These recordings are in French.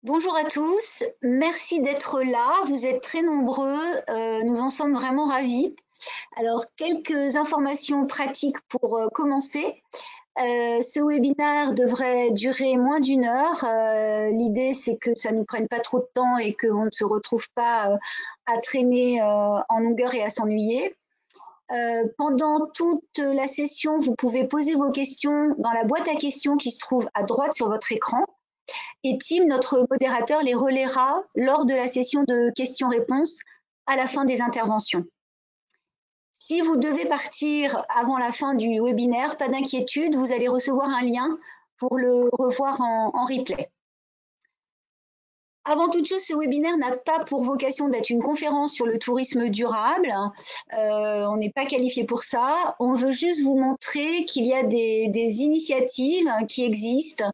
Bonjour à tous, merci d'être là, vous êtes très nombreux, nous en sommes vraiment ravis. Alors, quelques informations pratiques pour commencer. Ce webinaire devrait durer moins d'une heure. L'idée, c'est que ça ne nous prenne pas trop de temps et qu'on ne se retrouve pas à traîner en longueur et à s'ennuyer. Pendant toute la session, vous pouvez poser vos questions dans la boîte à questions qui se trouve à droite sur votre écran. Et Tim, notre modérateur, les relaiera lors de la session de questions-réponses à la fin des interventions. Si vous devez partir avant la fin du webinaire, pas d'inquiétude, vous allez recevoir un lien pour le revoir en replay. Avant toute chose, ce webinaire n'a pas pour vocation d'être une conférence sur le tourisme durable. On n'est pas qualifié pour ça. On veut juste vous montrer qu'il y a des initiatives qui existent,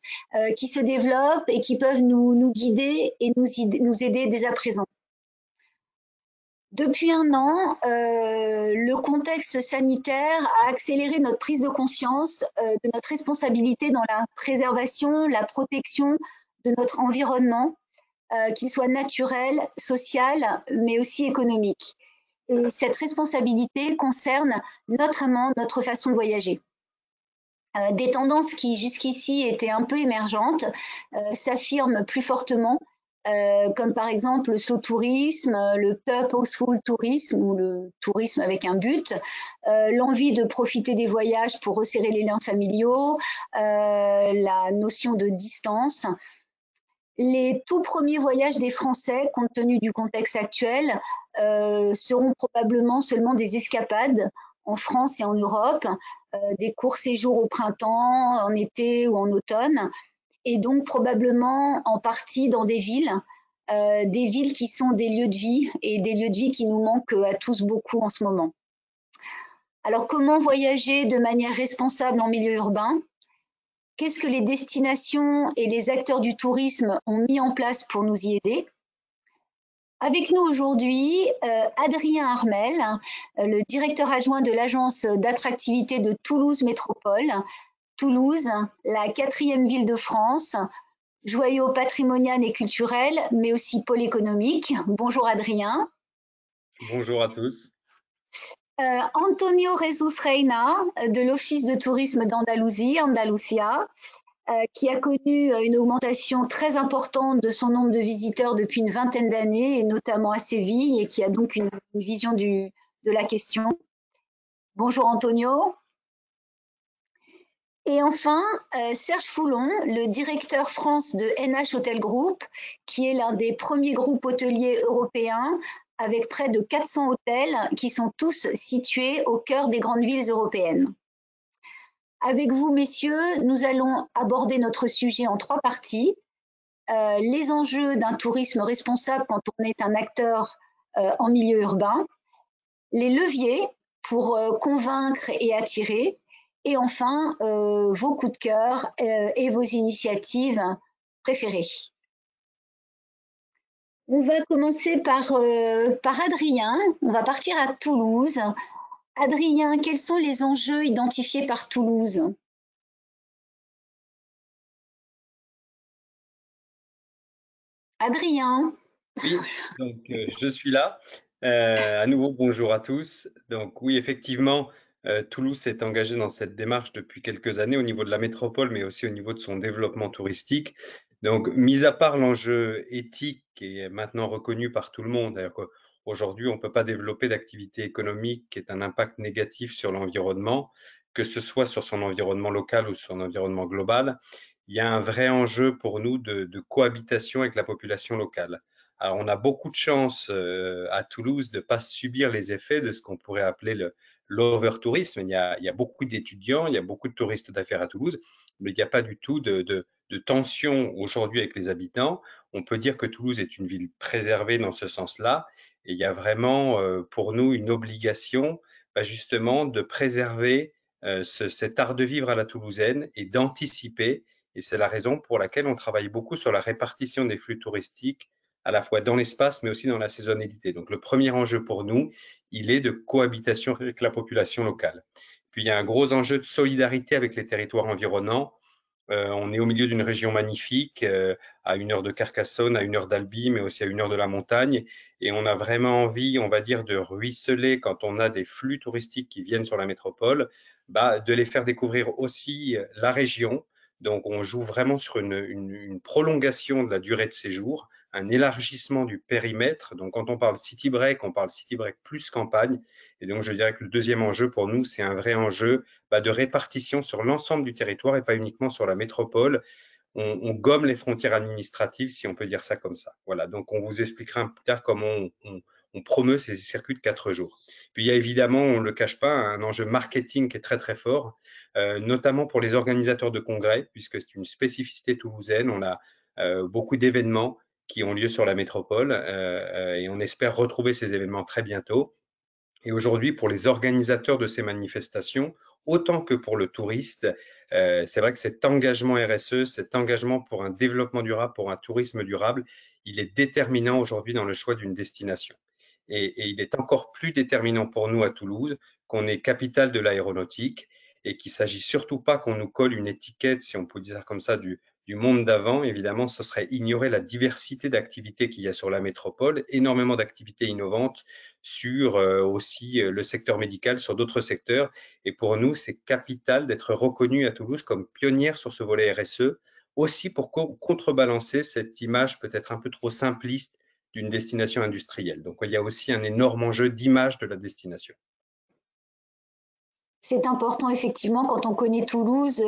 qui se développent et qui peuvent nous guider et nous aider dès à présent. Depuis un an, le contexte sanitaire a accéléré notre prise de conscience de notre responsabilité dans la préservation, la protection de notre environnement, qu'il soit naturel, social, mais aussi économique. Et cette responsabilité concerne notamment notre façon de voyager. Des tendances qui jusqu'ici étaient un peu émergentes s'affirment plus fortement, comme par exemple le slow tourisme, le purposeful tourisme ou le tourisme avec un but, l'envie de profiter des voyages pour resserrer les liens familiaux, la notion de distance. Les tout premiers voyages des Français, compte tenu du contexte actuel, seront probablement seulement des escapades en France et en Europe, des courts séjours au printemps, en été ou en automne, et donc probablement en partie dans des villes qui sont des lieux de vie et des lieux de vie qui nous manquent à tous beaucoup en ce moment. Alors, comment voyager de manière responsable en milieu urbain ? Qu'est-ce que les destinations et les acteurs du tourisme ont mis en place pour nous y aider? Avec nous aujourd'hui, Adrien Armel, le directeur adjoint de l'agence d'attractivité de Toulouse Métropole. Toulouse, la 4e ville de France, joyau patrimonial et culturel, mais aussi pôle économique. Bonjour Adrien. Bonjour à tous. Antonio Jesus Reina, de l'Office de tourisme d'Andalousie, Andalusia, qui a connu une augmentation très importante de son nombre de visiteurs depuis une vingtaine d'années, et notamment à Séville, et qui a donc une vision de la question. Bonjour Antonio. Et enfin, Serge Foulon, le directeur France de NH Hotel Group, qui est l'un des premiers groupes hôteliers européens, avec près de 400 hôtels qui sont tous situés au cœur des grandes villes européennes. Avec vous, messieurs, nous allons aborder notre sujet en 3 parties. Les enjeux d'un tourisme responsable quand on est un acteur en milieu urbain, les leviers pour convaincre et attirer, et enfin vos coups de cœur et vos initiatives préférées. On va commencer par Adrien, on va partir à Toulouse. Adrien, quels sont les enjeux identifiés par Toulouse ? Adrien. Oui, donc je suis là. À nouveau, bonjour à tous. Donc oui, effectivement, Toulouse s'est engagé dans cette démarche depuis quelques années au niveau de la métropole, mais aussi au niveau de son développement touristique. Donc, mis à part l'enjeu éthique qui est maintenant reconnu par tout le monde, aujourd'hui, on ne peut pas développer d'activité économique qui ait un impact négatif sur l'environnement, que ce soit sur son environnement local ou sur son environnement global. Il y a un vrai enjeu pour nous de cohabitation avec la population locale. Alors, on a beaucoup de chance à Toulouse de ne pas subir les effets de ce qu'on pourrait appeler l'overtourisme. Il y a beaucoup d'étudiants, il y a beaucoup de touristes d'affaires à Toulouse, mais il n'y a pas du tout de tension aujourd'hui avec les habitants. On peut dire que Toulouse est une ville préservée dans ce sens-là, et il y a vraiment pour nous une obligation justement de préserver cet art de vivre à la toulousaine et d'anticiper. Et c'est la raison pour laquelle on travaille beaucoup sur la répartition des flux touristiques à la fois dans l'espace, mais aussi dans la saisonnalité. Donc, le premier enjeu pour nous, il est de cohabitation avec la population locale. Puis, il y a un gros enjeu de solidarité avec les territoires environnants. On est au milieu d'une région magnifique, à 1 heure de Carcassonne, à 1 heure d'Albi, mais aussi à 1 heure de la montagne. Et on a vraiment envie, on va dire, de ruisseler quand on a des flux touristiques qui viennent sur la métropole, de les faire découvrir aussi la région. Donc, on joue vraiment sur une prolongation de la durée de séjour, un élargissement du périmètre. Donc, quand on parle city break, on parle city break plus campagne. Et donc, je dirais que le deuxième enjeu pour nous, c'est un vrai enjeu de répartition sur l'ensemble du territoire et pas uniquement sur la métropole. On gomme les frontières administratives, si on peut dire ça comme ça. Voilà, donc on vous expliquera plus tard comment on promeut ces circuits de 4 jours. Puis il y a évidemment, on ne le cache pas, un enjeu marketing qui est très très fort, notamment pour les organisateurs de congrès, puisque c'est une spécificité toulousaine. On a beaucoup d'événements qui ont lieu sur la métropole et on espère retrouver ces événements très bientôt. Et aujourd'hui, pour les organisateurs de ces manifestations, autant que pour le touriste, c'est vrai que cet engagement RSE, cet engagement pour un développement durable, pour un tourisme durable, il est déterminant aujourd'hui dans le choix d'une destination. Et il est encore plus déterminant pour nous à Toulouse, qu'on est capitale de l'aéronautique et qu'il ne s'agit surtout pas qu'on nous colle une étiquette, si on peut dire comme ça, du monde d'avant. Évidemment, ce serait ignorer la diversité d'activités qu'il y a sur la métropole, énormément d'activités innovantes sur aussi le secteur médical, sur d'autres secteurs. Et pour nous, c'est capital d'être reconnu à Toulouse comme pionnière sur ce volet RSE, aussi pour contrebalancer cette image peut-être un peu trop simpliste d'une destination industrielle. Donc, il y a aussi un énorme enjeu d'image de la destination. C'est important, effectivement, quand on connaît Toulouse,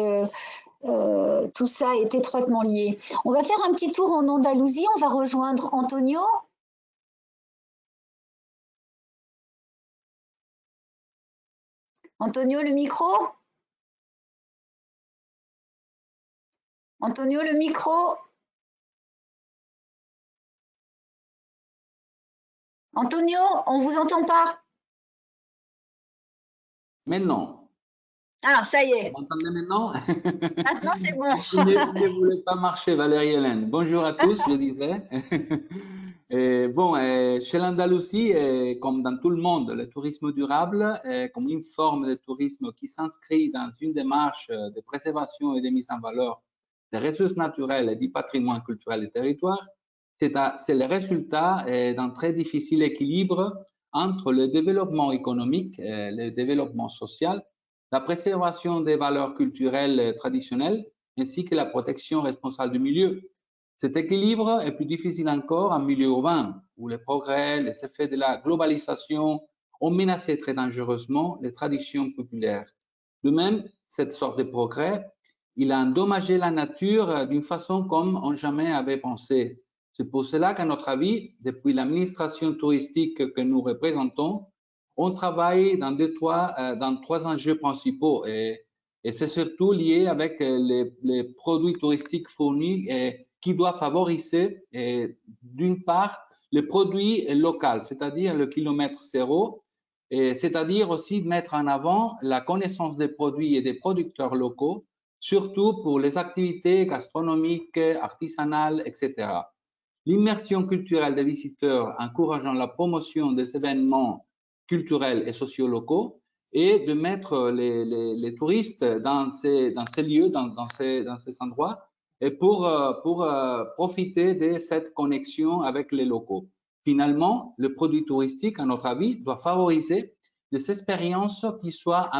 tout ça est étroitement lié. On va faire un petit tour en Andalousie, on va rejoindre Antonio. Antonio, le micro? Antonio, le micro? Antonio, on ne vous entend pas. Maintenant. Ah, ça y est. Vous m'entendez maintenant? Maintenant, c'est bon. Ne voulait pas marcher, Valérie-Hélène. Bonjour à tous, je disais. Chez l'Andalousie, comme dans tout le monde, le tourisme durable est comme une forme de tourisme qui s'inscrit dans une démarche de préservation et de mise en valeur des ressources naturelles et du patrimoine culturel du territoire. C'est le résultat d'un très difficile équilibre entre le développement économique et le développement social, la préservation des valeurs culturelles traditionnelles ainsi que la protection responsable du milieu. Cet équilibre est plus difficile encore en milieu urbain, où les progrès, les effets de la globalisation ont menacé très dangereusement les traditions populaires. De même, cette sorte de progrès, il a endommagé la nature d'une façon comme on jamais avait pensé. C'est pour cela qu'à notre avis, depuis l'administration touristique que nous représentons, on travaille dans trois enjeux principaux et c'est surtout lié avec les produits touristiques fournis et qui doivent favoriser d'une part les produits locaux, c'est-à-dire le kilomètre zéro, c'est-à-dire aussi mettre en avant la connaissance des produits et des producteurs locaux, surtout pour les activités gastronomiques, artisanales, etc. L'immersion culturelle des visiteurs encourageant la promotion des événements culturels et sociaux locaux et de mettre les touristes dans ces lieux, dans ces endroits et pour profiter de cette connexion avec les locaux. Finalement, le produit touristique, à notre avis, doit favoriser des expériences qui soient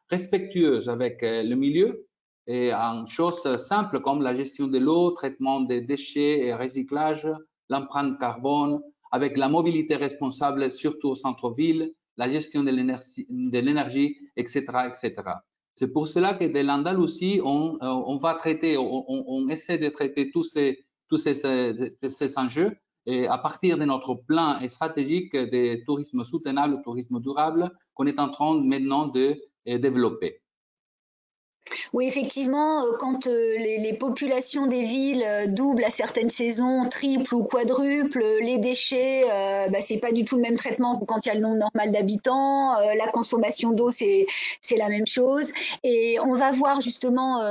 respectueuses avec le milieu et en choses simples comme la gestion de l'eau, traitement des déchets et recyclage, l'empreinte carbone, avec la mobilité responsable, surtout au centre-ville, la gestion de l'énergie, etc., etc. C'est pour cela que de l'Andalousie, on va traiter, on essaie de traiter tous ces enjeux et à partir de notre plan stratégique de tourisme soutenable, tourisme durable, qu'on est en train maintenant de développer. Oui, effectivement, quand les populations des villes doublent à certaines saisons, triplent ou quadruplent, les déchets, c'est pas du tout le même traitement que quand il y a le nombre normal d'habitants. La consommation d'eau, c'est la même chose. Et on va voir justement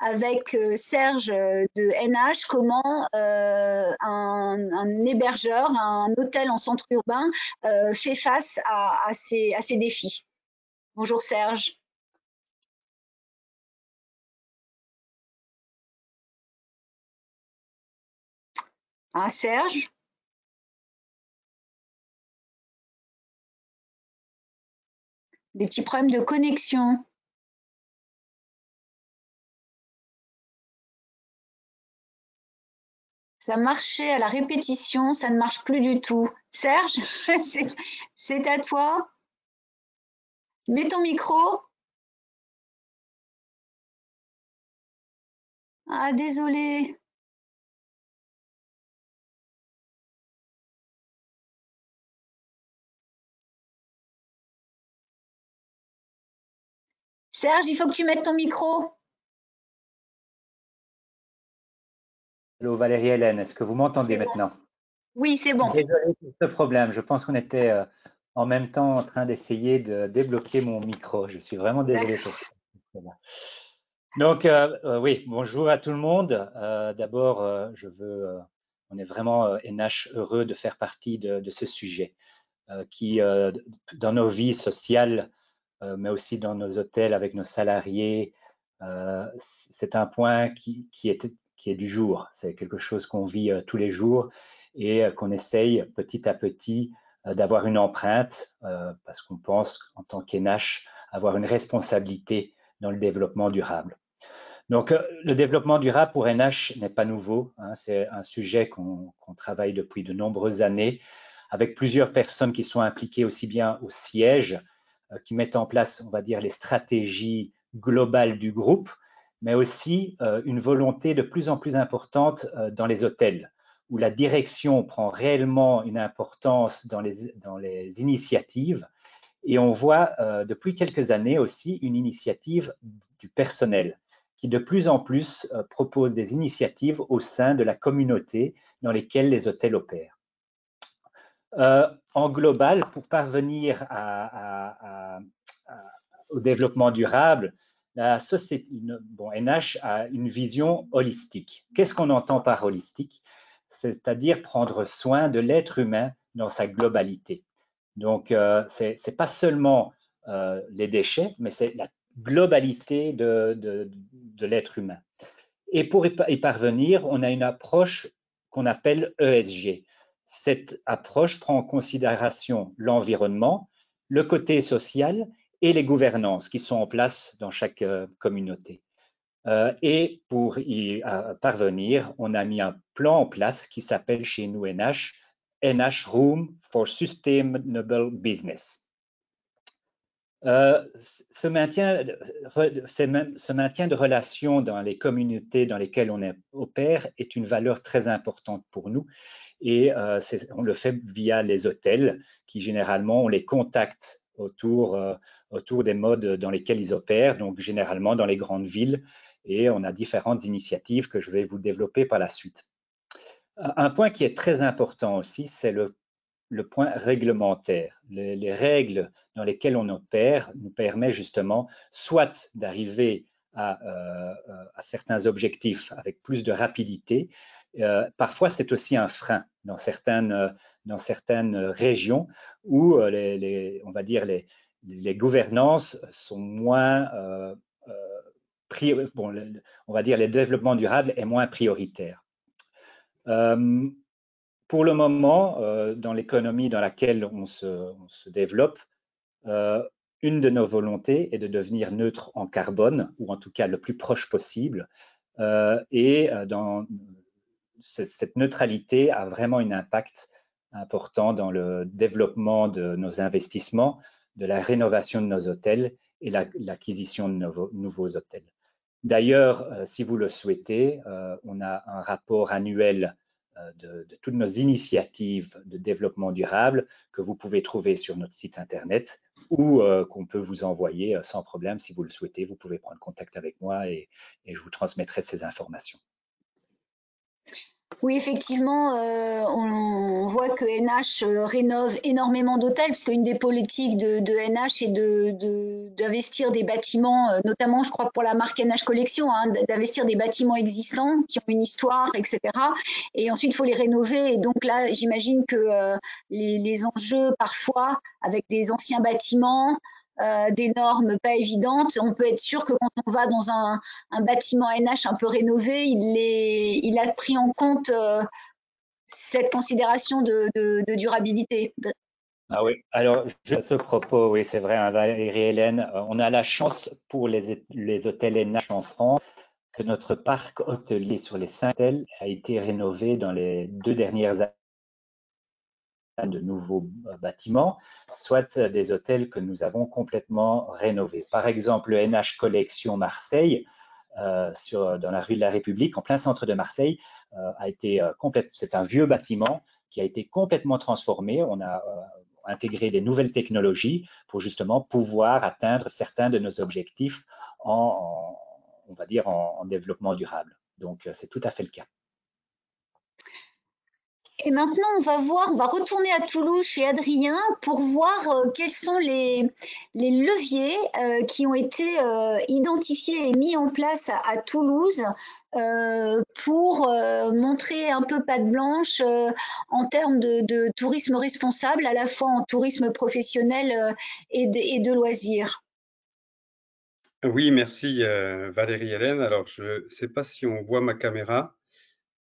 avec Serge de NH comment un hébergeur, un hôtel en centre urbain fait face à ces défis. Bonjour Serge. Ah, Serge? Des petits problèmes de connexion. Ça marchait à la répétition, ça ne marche plus du tout. Serge, c'est à toi. Mets ton micro. Ah, désolé. Serge, il faut que tu mettes ton micro. Allô Valérie-Hélène, est-ce que vous m'entendez C'est bon. maintenant? Oui, c'est bon. Désolé pour ce problème. Je pense qu'on était en même temps en train d'essayer de débloquer mon micro. Je suis vraiment désolé pour ça. Donc, oui, bonjour à tout le monde. D'abord, on est vraiment NH heureux de faire partie de ce sujet qui, dans nos vies sociales, mais aussi dans nos hôtels avec nos salariés, c'est un point qui est du jour. C'est quelque chose qu'on vit tous les jours et qu'on essaye petit à petit d'avoir une empreinte parce qu'on pense en tant qu'NH avoir une responsabilité dans le développement durable. Donc, le développement durable pour NH n'est pas nouveau. Hein, c'est un sujet qu'on travaille depuis de nombreuses années avec plusieurs personnes qui sont impliquées aussi bien au siège, qui mettent en place, on va dire, les stratégies globales du groupe, mais aussi une volonté de plus en plus importante dans les hôtels, où la direction prend réellement une importance dans les initiatives. Et on voit depuis quelques années aussi une initiative du personnel qui de plus en plus propose des initiatives au sein de la communauté dans lesquelles les hôtels opèrent. En global, pour parvenir au développement durable, la société, NH a une vision holistique. Qu'est-ce qu'on entend par holistique? C'est-à-dire prendre soin de l'être humain dans sa globalité. Donc, ce n'est pas seulement les déchets, mais c'est la globalité de l'être humain. Et pour y parvenir, on a une approche qu'on appelle ESG. Cette approche prend en considération l'environnement, le côté social et les gouvernances qui sont en place dans chaque communauté. Et pour y parvenir, on a mis un plan en place qui s'appelle chez nous NH Room for Sustainable Business. Ce maintien de relations dans les communautés dans lesquelles on opère est une valeur très importante pour nous et on le fait via les hôtels qui généralement on les contacte autour des modes dans lesquels ils opèrent, donc généralement dans les grandes villes, et on a différentes initiatives que je vais vous développer par la suite. Un point qui est très important aussi, c'est le point réglementaire. Les règles dans lesquelles on opère nous permettent justement soit d'arriver à certains objectifs avec plus de rapidité. Parfois, c'est aussi un frein dans certaines régions où on va dire les gouvernances sont moins on va dire le développement durable est moins prioritaire. Pour le moment, dans l'économie dans laquelle on se développe, une de nos volontés est de devenir neutre en carbone, ou en tout cas le plus proche possible. Et cette neutralité a vraiment un impact important dans le développement de nos investissements, de la rénovation de nos hôtels et l'acquisition de nouveaux hôtels. D'ailleurs, si vous le souhaitez, on a un rapport annuel de toutes nos initiatives de développement durable que vous pouvez trouver sur notre site internet ou qu'on peut vous envoyer sans problème. Si vous le souhaitez, vous pouvez prendre contact avec moi et je vous transmettrai ces informations. Oui, effectivement, on voit que NH rénove énormément d'hôtels, parce qu'une des politiques de NH est d'investir des bâtiments, notamment, je crois, pour la marque NH Collection, hein, d'investir des bâtiments existants qui ont une histoire, etc. Et ensuite, il faut les rénover. Et donc là, j'imagine que les enjeux, parfois, avec des anciens bâtiments, des normes pas évidentes, on peut être sûr que quand on va dans un bâtiment NH un peu rénové, il a pris en compte cette considération de durabilité. Ah oui, alors à ce propos, oui, c'est vrai, hein, Valérie-Hélène, on a la chance pour les hôtels NH en France que notre parc hôtelier sur les 5 hôtels a été rénové dans les 2 dernières années, de nouveaux bâtiments, soit des hôtels que nous avons complètement rénovés. Par exemple, le NH Collection Marseille, dans la rue de la République, en plein centre de Marseille, a été c'est un vieux bâtiment qui a été complètement transformé. On a intégré des nouvelles technologies pour justement pouvoir atteindre certains de nos objectifs on va dire en développement durable. Donc, c'est tout à fait le cas. Et maintenant, on va retourner à Toulouse chez Adrien pour voir quels sont les leviers qui ont été identifiés et mis en place à Toulouse pour montrer un peu patte blanche en termes de tourisme responsable, à la fois en tourisme professionnel et de loisirs. Oui, merci Valérie-Hélène. Alors, je ne sais pas si on voit ma caméra.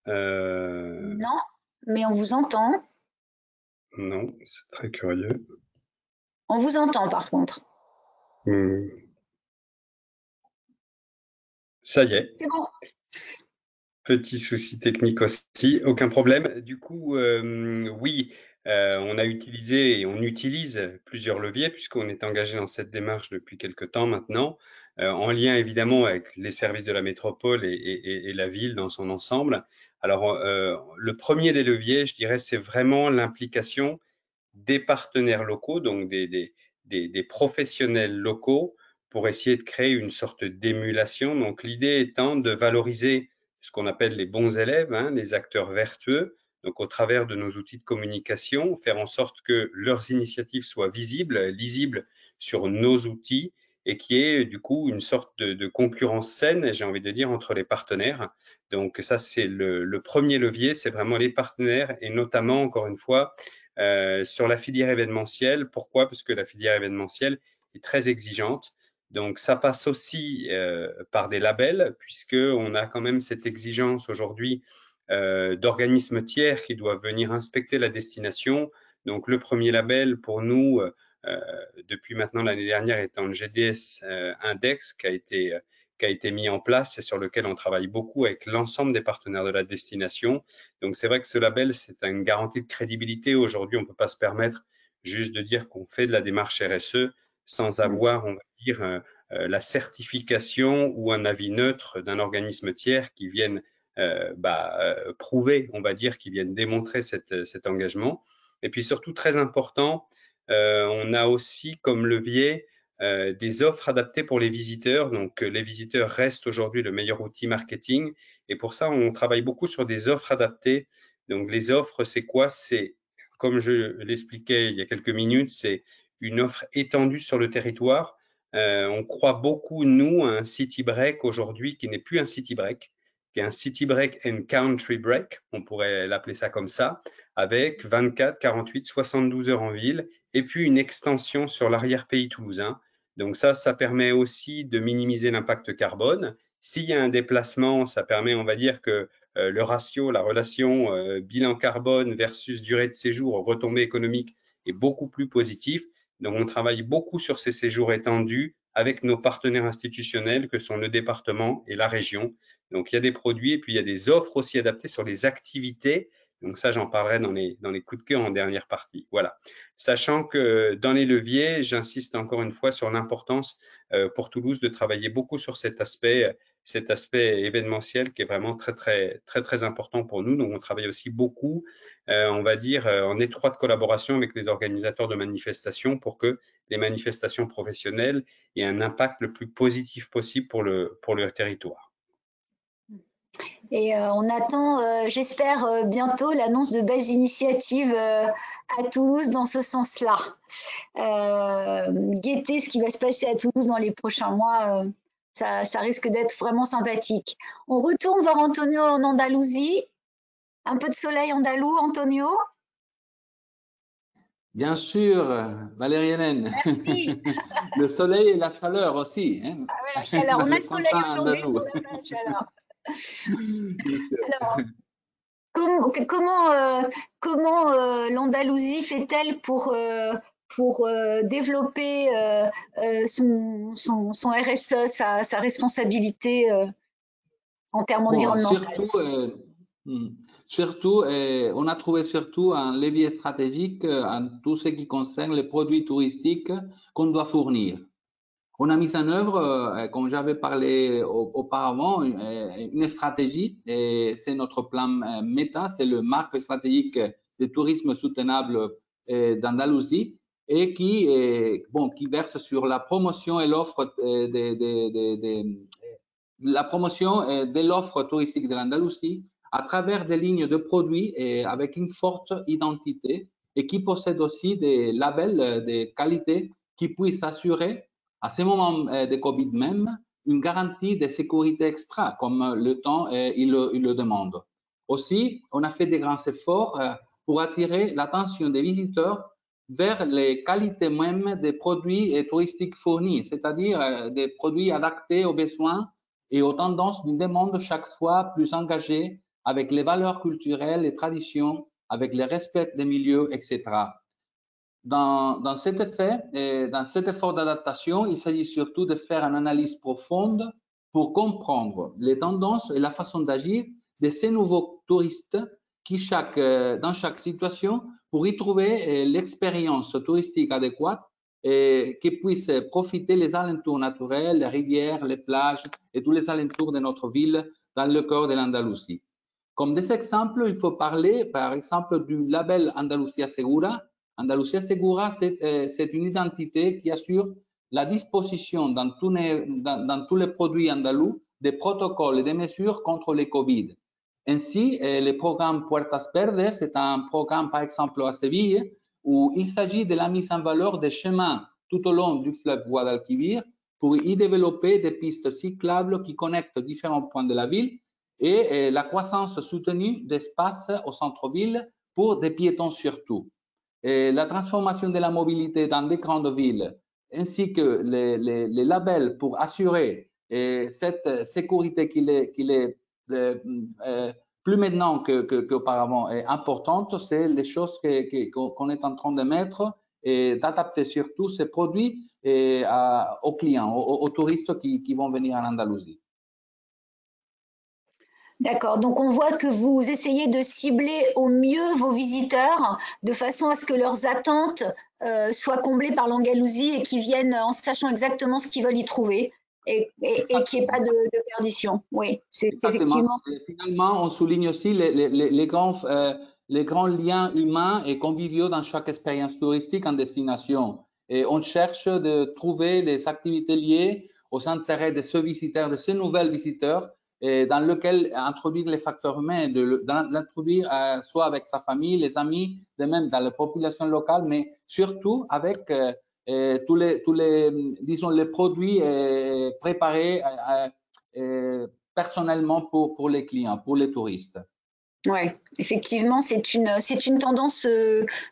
Non, mais on vous entend. Non, c'est très curieux. On vous entend par contre. Ça y est. C'est bon. Petit souci technique aussi, aucun problème. Du coup, oui, on a utilisé et on utilise plusieurs leviers puisqu'on est engagé dans cette démarche depuis quelque temps maintenant, en lien évidemment avec les services de la métropole et la ville dans son ensemble. Alors, le premier des leviers, je dirais, c'est vraiment l'implication des partenaires locaux, donc des professionnels locaux, pour essayer de créer une sorte d'émulation. Donc, l'idée étant de valoriser ce qu'on appelle les bons élèves, hein, les acteurs vertueux, donc au travers de nos outils de communication, faire en sorte que leurs initiatives soient visibles, lisibles sur nos outils et qu'il y ait du coup une sorte de concurrence saine, j'ai envie de dire, entre les partenaires. Donc ça, c'est le premier levier, c'est vraiment les partenaires et notamment, encore une fois, sur la filière événementielle. Pourquoi? Parce que la filière événementielle est très exigeante. Donc, ça passe aussi par des labels, puisqu'on a quand même cette exigence aujourd'hui d'organismes tiers qui doivent venir inspecter la destination. Donc, le premier label pour nous, depuis maintenant l'année dernière, étant le GDS Index qui a été mis en place et sur lequel on travaille beaucoup avec l'ensemble des partenaires de la destination. Donc, c'est vrai que ce label, c'est une garantie de crédibilité. Aujourd'hui, on ne peut pas se permettre juste de dire qu'on fait de la démarche RSE sans avoir, on va dire, la certification ou un avis neutre d'un organisme tiers qui vienne prouver, on va dire, qui vienne démontrer cet engagement. Et puis surtout, très important, on a aussi comme levier des offres adaptées pour les visiteurs. Donc, les visiteurs restent aujourd'hui le meilleur outil marketing. Et pour ça, on travaille beaucoup sur des offres adaptées. Donc, les offres, c'est quoi? C'est, comme je l'expliquais il y a quelques minutes, c'est une offre étendue sur le territoire. On croit beaucoup, nous, à un city break aujourd'hui qui n'est plus un city break, qui est un city break and country break, on pourrait l'appeler ça comme ça, avec 24, 48, 72 heures en ville, et puis une extension sur l'arrière-pays toulousain. Donc ça permet aussi de minimiser l'impact carbone. S'il y a un déplacement, ça permet, on va dire que le ratio, la relation bilan carbone versus durée de séjour, retombée économique est beaucoup plus positif. Donc, on travaille beaucoup sur ces séjours étendus avec nos partenaires institutionnels que sont le département et la région. Donc, il y a des produits et puis il y a des offres aussi adaptées sur les activités. Donc, ça, j'en parlerai dans les coups de cœur en dernière partie. Voilà. Sachant que dans les leviers, j'insiste encore une fois sur l'importance pour Toulouse de travailler beaucoup sur cet aspect événementiel qui est vraiment très important pour nous. Donc, on travaille aussi beaucoup, on va dire, en étroite collaboration avec les organisateurs de manifestations pour que les manifestations professionnelles aient un impact le plus positif possible pour le territoire. Et on attend, j'espère, bientôt l'annonce de belles initiatives à Toulouse dans ce sens-là. Guetter ce qui va se passer à Toulouse dans les prochains mois, ça risque d'être vraiment sympathique. On retourne voir Antonio en Andalousie. Un peu de soleil andalou, Antonio? Bien sûr, Valérie-Hélène. Merci. Le soleil et la chaleur aussi. Hein. Ah ouais, la chaleur. On a le soleil aujourd'hui, on n'a pas la chaleur. Alors, comment l'Andalousie fait-elle pour développer son RSE, sa responsabilité en termes environnementaux? Surtout, on a trouvé surtout un levier stratégique en tout ce qui concerne les produits touristiques qu'on doit fournir. On a mis en œuvre, comme j'avais parlé auparavant, une stratégie, et c'est notre plan META, c'est le marque stratégique de tourisme soutenable d'Andalousie, et qui verse sur la promotion et l'offre de l'offre touristique de l'Andalousie à travers des lignes de produits avec une forte identité et qui possède aussi des labels de qualité qui puissent assurer à ce moment de Covid même, une garantie de sécurité extra, comme le temps il le demande. Aussi, on a fait des grands efforts pour attirer l'attention des visiteurs vers les qualités même des produits touristiques fournis, c'est-à-dire des produits adaptés aux besoins et aux tendances d'une demande chaque fois plus engagée avec les valeurs culturelles, les traditions, avec le respect des milieux, etc. Dans cet effort d'adaptation, il s'agit surtout de faire une analyse profonde pour comprendre les tendances et la façon d'agir de ces nouveaux touristes qui, dans chaque situation, pour y trouver l'expérience touristique adéquate et qui puissent profiter des alentours naturels, les rivières, les plages et tous les alentours de notre ville dans le cœur de l'Andalousie. Comme des exemples, il faut parler, par exemple, du label Andalucía Segura. Andalucía Segura, c'est une identité qui assure la disposition dans tous les produits andalous des protocoles et des mesures contre le Covid. Ainsi, le programme Puertas Verdes, c'est un programme, par exemple, à Séville, où il s'agit de la mise en valeur des chemins tout au long du fleuve Guadalquivir pour y développer des pistes cyclables qui connectent différents points de la ville et la croissance soutenue d'espaces au centre-ville pour des piétons surtout. Et la transformation de la mobilité dans des grandes villes, ainsi que les labels pour assurer cette sécurité qui est plus maintenant qu'auparavant est importante, c'est les choses qu'on est en train de mettre et d'adapter surtout ces produits aux clients, aux touristes qui vont venir en Andalousie. D'accord, donc on voit que vous essayez de cibler au mieux vos visiteurs de façon à ce que leurs attentes soient comblées par l'Andalousie et qu'ils viennent en sachant exactement ce qu'ils veulent y trouver et qu'il n'y ait pas de perdition. Oui, c'est effectivement. Finalement, on souligne aussi les grands liens humains et conviviaux dans chaque expérience touristique en destination. Et on cherche de trouver des activités liées aux intérêts de ce visiteur, de ces nouveaux visiteurs, et dans lequel introduire les facteurs humains, l'introduire soit avec sa famille, les amis, de même dans la population locale, mais surtout avec tous les disons les produits préparés personnellement pour les clients, pour les touristes. Oui, effectivement, c'est une tendance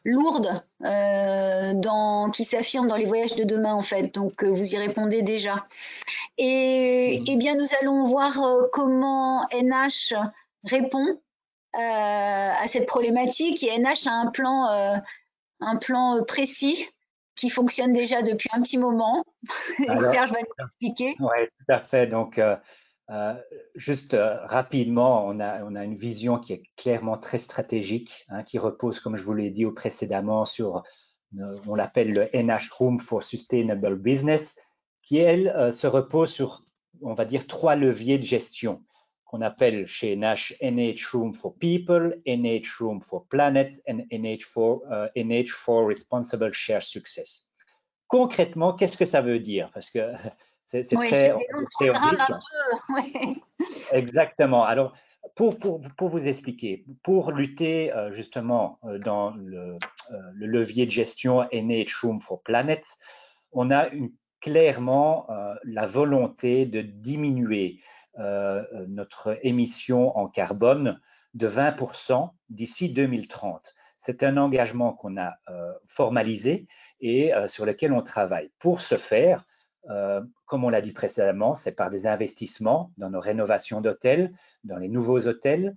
lourde qui s'affirme dans les voyages de demain, en fait. Donc, vous y répondez déjà. Et bien, nous allons voir comment NH répond à cette problématique. Et NH a un plan précis qui fonctionne déjà depuis un petit moment. Alors, Serge va nous expliquer. Oui, tout à fait. Donc, juste rapidement, on a une vision qui est clairement très stratégique, qui repose, comme je vous l'ai dit précédemment, sur, on l'appelle le NH Room for Sustainable Business, qui, elle, se repose sur, on va dire, 3 leviers de gestion qu'on appelle chez NH Room for People, NH Room for Planet and NH for Responsible Shared Success. Concrètement, qu'est-ce que ça veut dire? Parce que c'est très théorique. Oui. Exactement. Alors, pour vous expliquer, pour lutter justement dans le levier de gestion NH Room for Planet, on a clairement la volonté de diminuer notre émission en carbone de 20% d'ici 2030. C'est un engagement qu'on a formalisé et sur lequel on travaille. Pour ce faire, comme on l'a dit précédemment, c'est par des investissements dans nos rénovations d'hôtels, dans les nouveaux hôtels,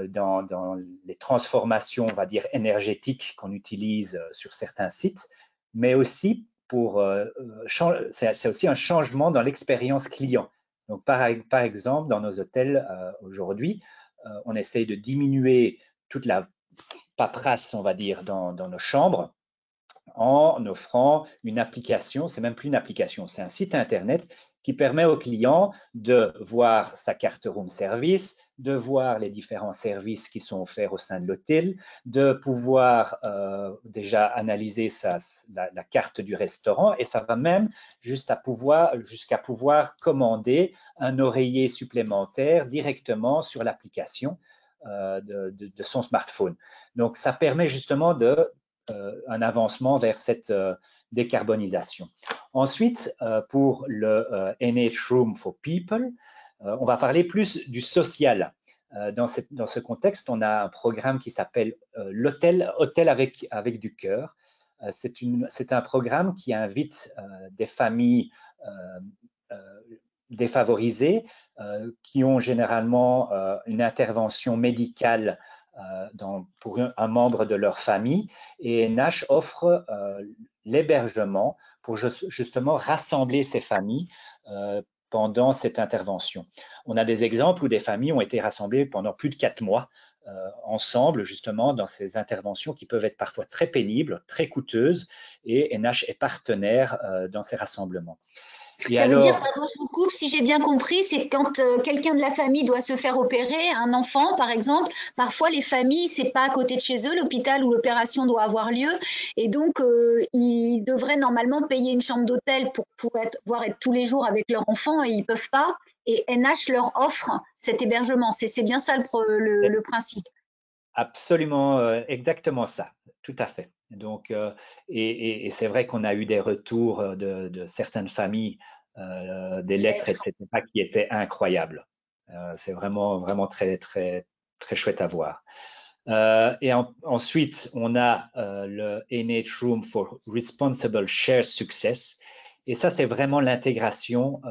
dans les transformations, on va dire, énergétiques qu'on utilise sur certains sites, mais aussi c'est aussi un changement dans l'expérience client. Donc, par exemple, dans nos hôtels aujourd'hui, on essaye de diminuer toute la paperasse, on va dire, dans nos chambres en offrant une application, c'est même plus une application, c'est un site internet qui permet au client de voir sa carte room service, de voir les différents services qui sont offerts au sein de l'hôtel, de pouvoir déjà analyser la carte du restaurant, et ça va même jusqu'à pouvoir commander un oreiller supplémentaire directement sur l'application de son smartphone. Donc, ça permet justement un avancement vers cette décarbonisation. Ensuite, pour le NH Room for People, on va parler plus du social. Dans ce contexte, on a un programme qui s'appelle l'Hôtel avec du cœur. C'est un programme qui invite des familles défavorisées qui ont généralement une intervention médicale pour un membre de leur famille, et NH offre l'hébergement pour justement rassembler ces familles pendant cette intervention. On a des exemples où des familles ont été rassemblées pendant plus de 4 mois ensemble, justement, dans ces interventions qui peuvent être parfois très pénibles, très coûteuses, et NH est partenaire dans ces rassemblements. Ça veut dire, pardon, je vous coupe, si j'ai bien compris, c'est quand quelqu'un de la famille doit se faire opérer, un enfant par exemple, parfois les familles, c'est pas à côté de chez eux, l'hôpital où l'opération doit avoir lieu, et donc ils devraient normalement payer une chambre d'hôtel pour pouvoir être tous les jours avec leur enfant, et ils peuvent pas, et NH leur offre cet hébergement. C'est bien ça le principe. Absolument, exactement ça, tout à fait. Donc, et c'est vrai qu'on a eu des retours de certaines familles, des lettres, etc., qui étaient incroyables. C'est vraiment très, très, très chouette à voir. Et ensuite, on a le NH Room for Responsible Shared Success. Et ça, c'est vraiment l'intégration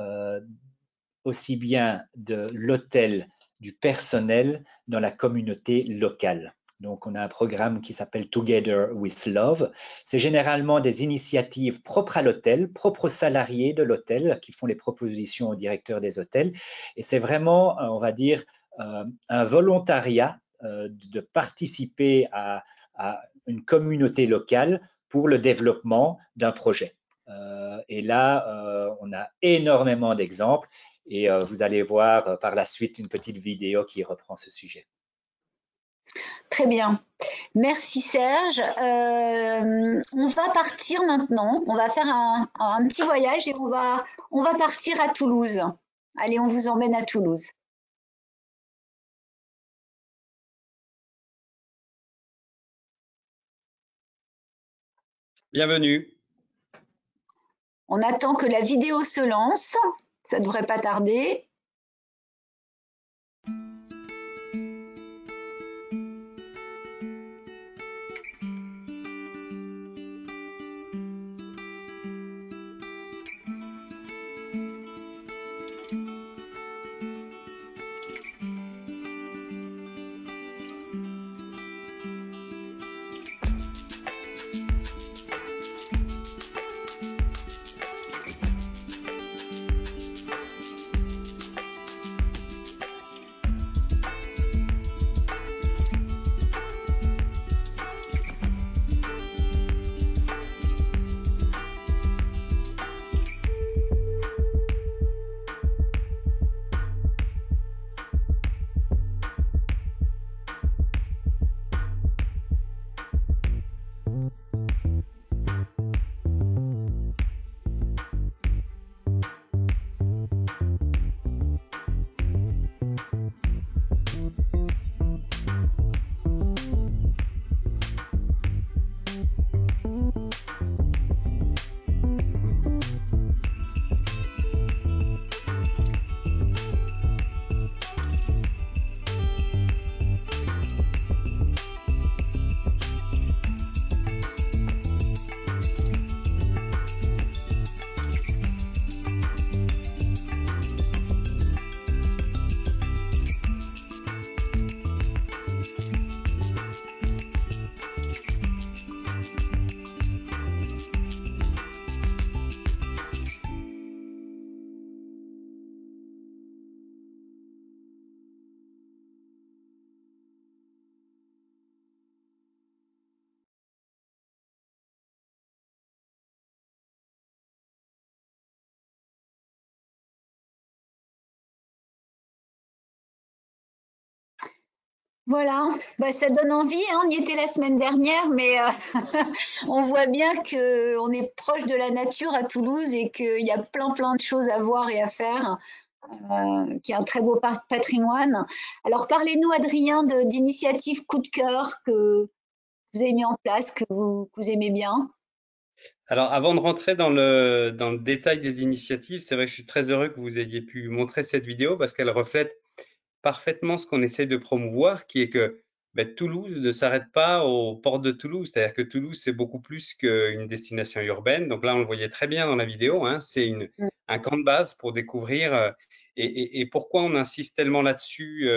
aussi bien de l'hôtel, du personnel dans la communauté locale. Donc, on a un programme qui s'appelle Together with Love. C'est généralement des initiatives propres à l'hôtel, propres aux salariés de l'hôtel qui font les propositions aux directeurs des hôtels. Et c'est vraiment, on va dire, un volontariat de participer à une communauté locale pour le développement d'un projet. Et là, on a énormément d'exemples. Et vous allez voir par la suite une petite vidéo qui reprend ce sujet. Très bien. Merci Serge. On va partir maintenant. On va faire un petit voyage et on va partir à Toulouse. Allez, on vous emmène à Toulouse. Bienvenue. On attend que la vidéo se lance. Ça ne devrait pas tarder. Voilà, bah, ça donne envie, hein. On y était la semaine dernière, mais on voit bien qu'on est proche de la nature à Toulouse et qu'il y a plein de choses à voir et à faire, qu'il y a un très beau patrimoine. Alors parlez-nous, Adrien, d'initiatives coup de cœur que vous avez mis en place, que vous aimez bien. Alors, avant de rentrer dans le détail des initiatives, c'est vrai que je suis très heureux que vous ayez pu montrer cette vidéo parce qu'elle reflète parfaitement ce qu'on essaie de promouvoir, qui est que Toulouse ne s'arrête pas aux portes de Toulouse. C'est-à-dire que Toulouse, c'est beaucoup plus qu'une destination urbaine. Donc là, on le voyait très bien dans la vidéo, hein, c'est un camp de base pour découvrir. Et pourquoi on insiste tellement là-dessus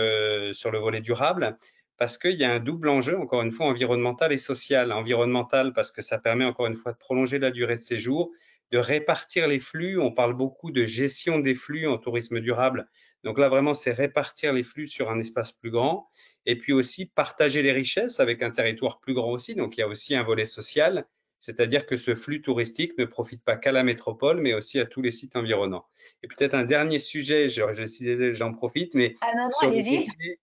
sur le volet durable? Parce qu'il y a un double enjeu, encore une fois, environnemental et social. Environnemental, parce que ça permet, encore une fois, de prolonger la durée de séjour, de répartir les flux. On parle beaucoup de gestion des flux en tourisme durable. Donc là, vraiment, c'est répartir les flux sur un espace plus grand et puis aussi partager les richesses avec un territoire plus grand aussi. Donc, il y a aussi un volet social, c'est-à-dire que ce flux touristique ne profite pas qu'à la métropole, mais aussi à tous les sites environnants. Et peut-être un dernier sujet, j'en profite, mais Ah non, sur les allez-y. leviers,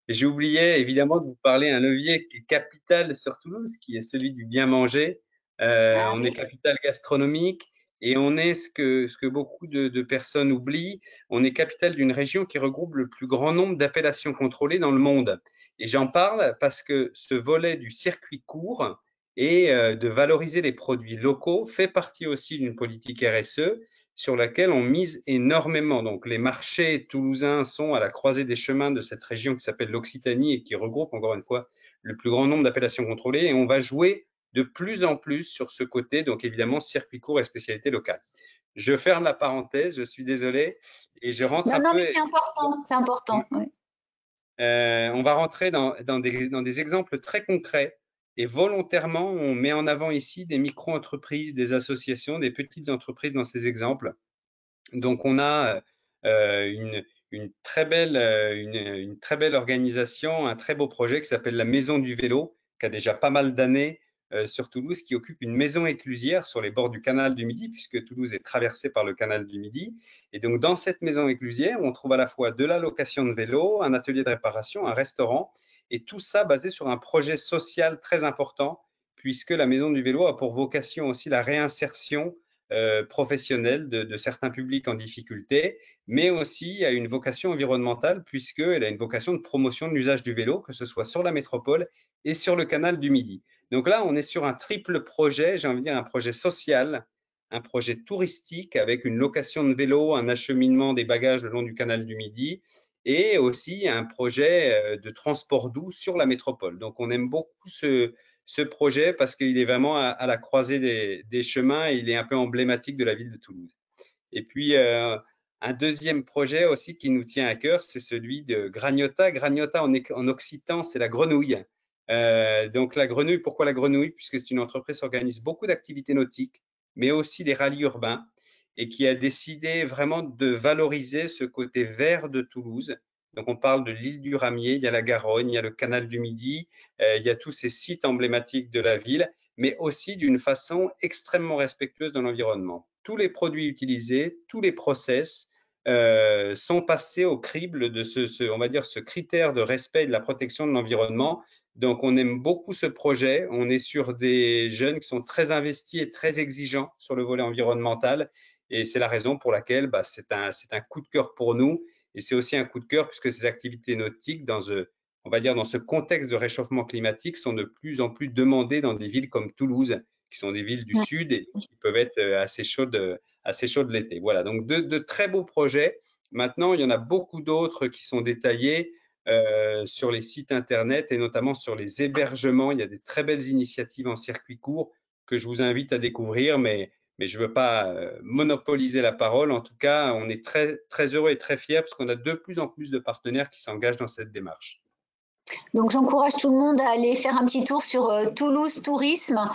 j'ai oublié évidemment de vous parler d'un levier qui est capital sur Toulouse, qui est celui du bien manger. Ah On est oui. capitale gastronomique. Et on est ce que beaucoup de personnes oublient, on est capitale d'une région qui regroupe le plus grand nombre d'appellations contrôlées dans le monde. Et j'en parle parce que ce volet du circuit court et de valoriser les produits locaux fait partie aussi d'une politique RSE sur laquelle on mise énormément. Donc les marchés toulousains sont à la croisée des chemins de cette région qui s'appelle l'Occitanie et qui regroupe encore une fois le plus grand nombre d'appellations contrôlées. Et on va jouer de plus en plus sur ce côté, donc évidemment circuit court et spécialité locale. Je ferme la parenthèse, je suis désolé, et je rentre Non, un non, mais peu. c'est important, c'est important. Ouais. On va rentrer dans des exemples très concrets et volontairement, on met en avant ici des micro-entreprises, des associations, des petites entreprises dans ces exemples. Donc, on a une très belle organisation, un très beau projet qui s'appelle la Maison du Vélo, qui a déjà pas mal d'années sur Toulouse, qui occupe une maison éclusière sur les bords du canal du Midi, puisque Toulouse est traversée par le canal du Midi. Et donc, dans cette maison éclusière, on trouve à la fois de la location de vélo, un atelier de réparation, un restaurant, et tout ça basé sur un projet social très important, puisque la Maison du Vélo a pour vocation aussi la réinsertion professionnelle de certains publics en difficulté, mais aussi à une vocation environnementale, puisqu'elle a une vocation de promotion de l'usage du vélo, que ce soit sur la métropole et sur le canal du Midi. Donc là, on est sur un triple projet, j'ai envie de dire un projet social, un projet touristique avec une location de vélo, un acheminement des bagages le long du canal du Midi, et aussi un projet de transport doux sur la métropole. Donc on aime beaucoup ce projet parce qu'il est vraiment à la croisée des chemins et il est un peu emblématique de la ville de Toulouse. Et puis, un deuxième projet aussi qui nous tient à cœur, c'est celui de Gragnota. Gragnota en occitan, c'est la grenouille. Donc la grenouille, pourquoi la grenouille? Puisque c'est une entreprise qui organise beaucoup d'activités nautiques, mais aussi des rallyes urbains, et qui a décidé vraiment de valoriser ce côté vert de Toulouse. Donc on parle de l'île du Ramier, il y a la Garonne, il y a le canal du Midi, il y a tous ces sites emblématiques de la ville, mais aussi d'une façon extrêmement respectueuse de l'environnement. Tous les produits utilisés, tous les process sont passés au crible de on va dire, ce critère de respect et de la protection de l'environnement. Donc, on aime beaucoup ce projet. On est sur des jeunes qui sont très investis et très exigeants sur le volet environnemental. Et c'est la raison pour laquelle c'est un coup de cœur pour nous. Et c'est aussi un coup de cœur puisque ces activités nautiques, on va dire dans ce contexte de réchauffement climatique, sont de plus en plus demandées dans des villes comme Toulouse, qui sont des villes du sud et qui peuvent être assez chaudes l'été. Voilà, donc de très beaux projets. Maintenant, il y en a beaucoup d'autres qui sont détaillés sur les sites internet et notamment sur les hébergements. Il y a des très belles initiatives en circuit court que je vous invite à découvrir, mais je ne veux pas monopoliser la parole. En tout cas, on est très, très heureux et très fiers parce qu'on a de plus en plus de partenaires qui s'engagent dans cette démarche. Donc j'encourage tout le monde à aller faire un petit tour sur Toulouse Tourisme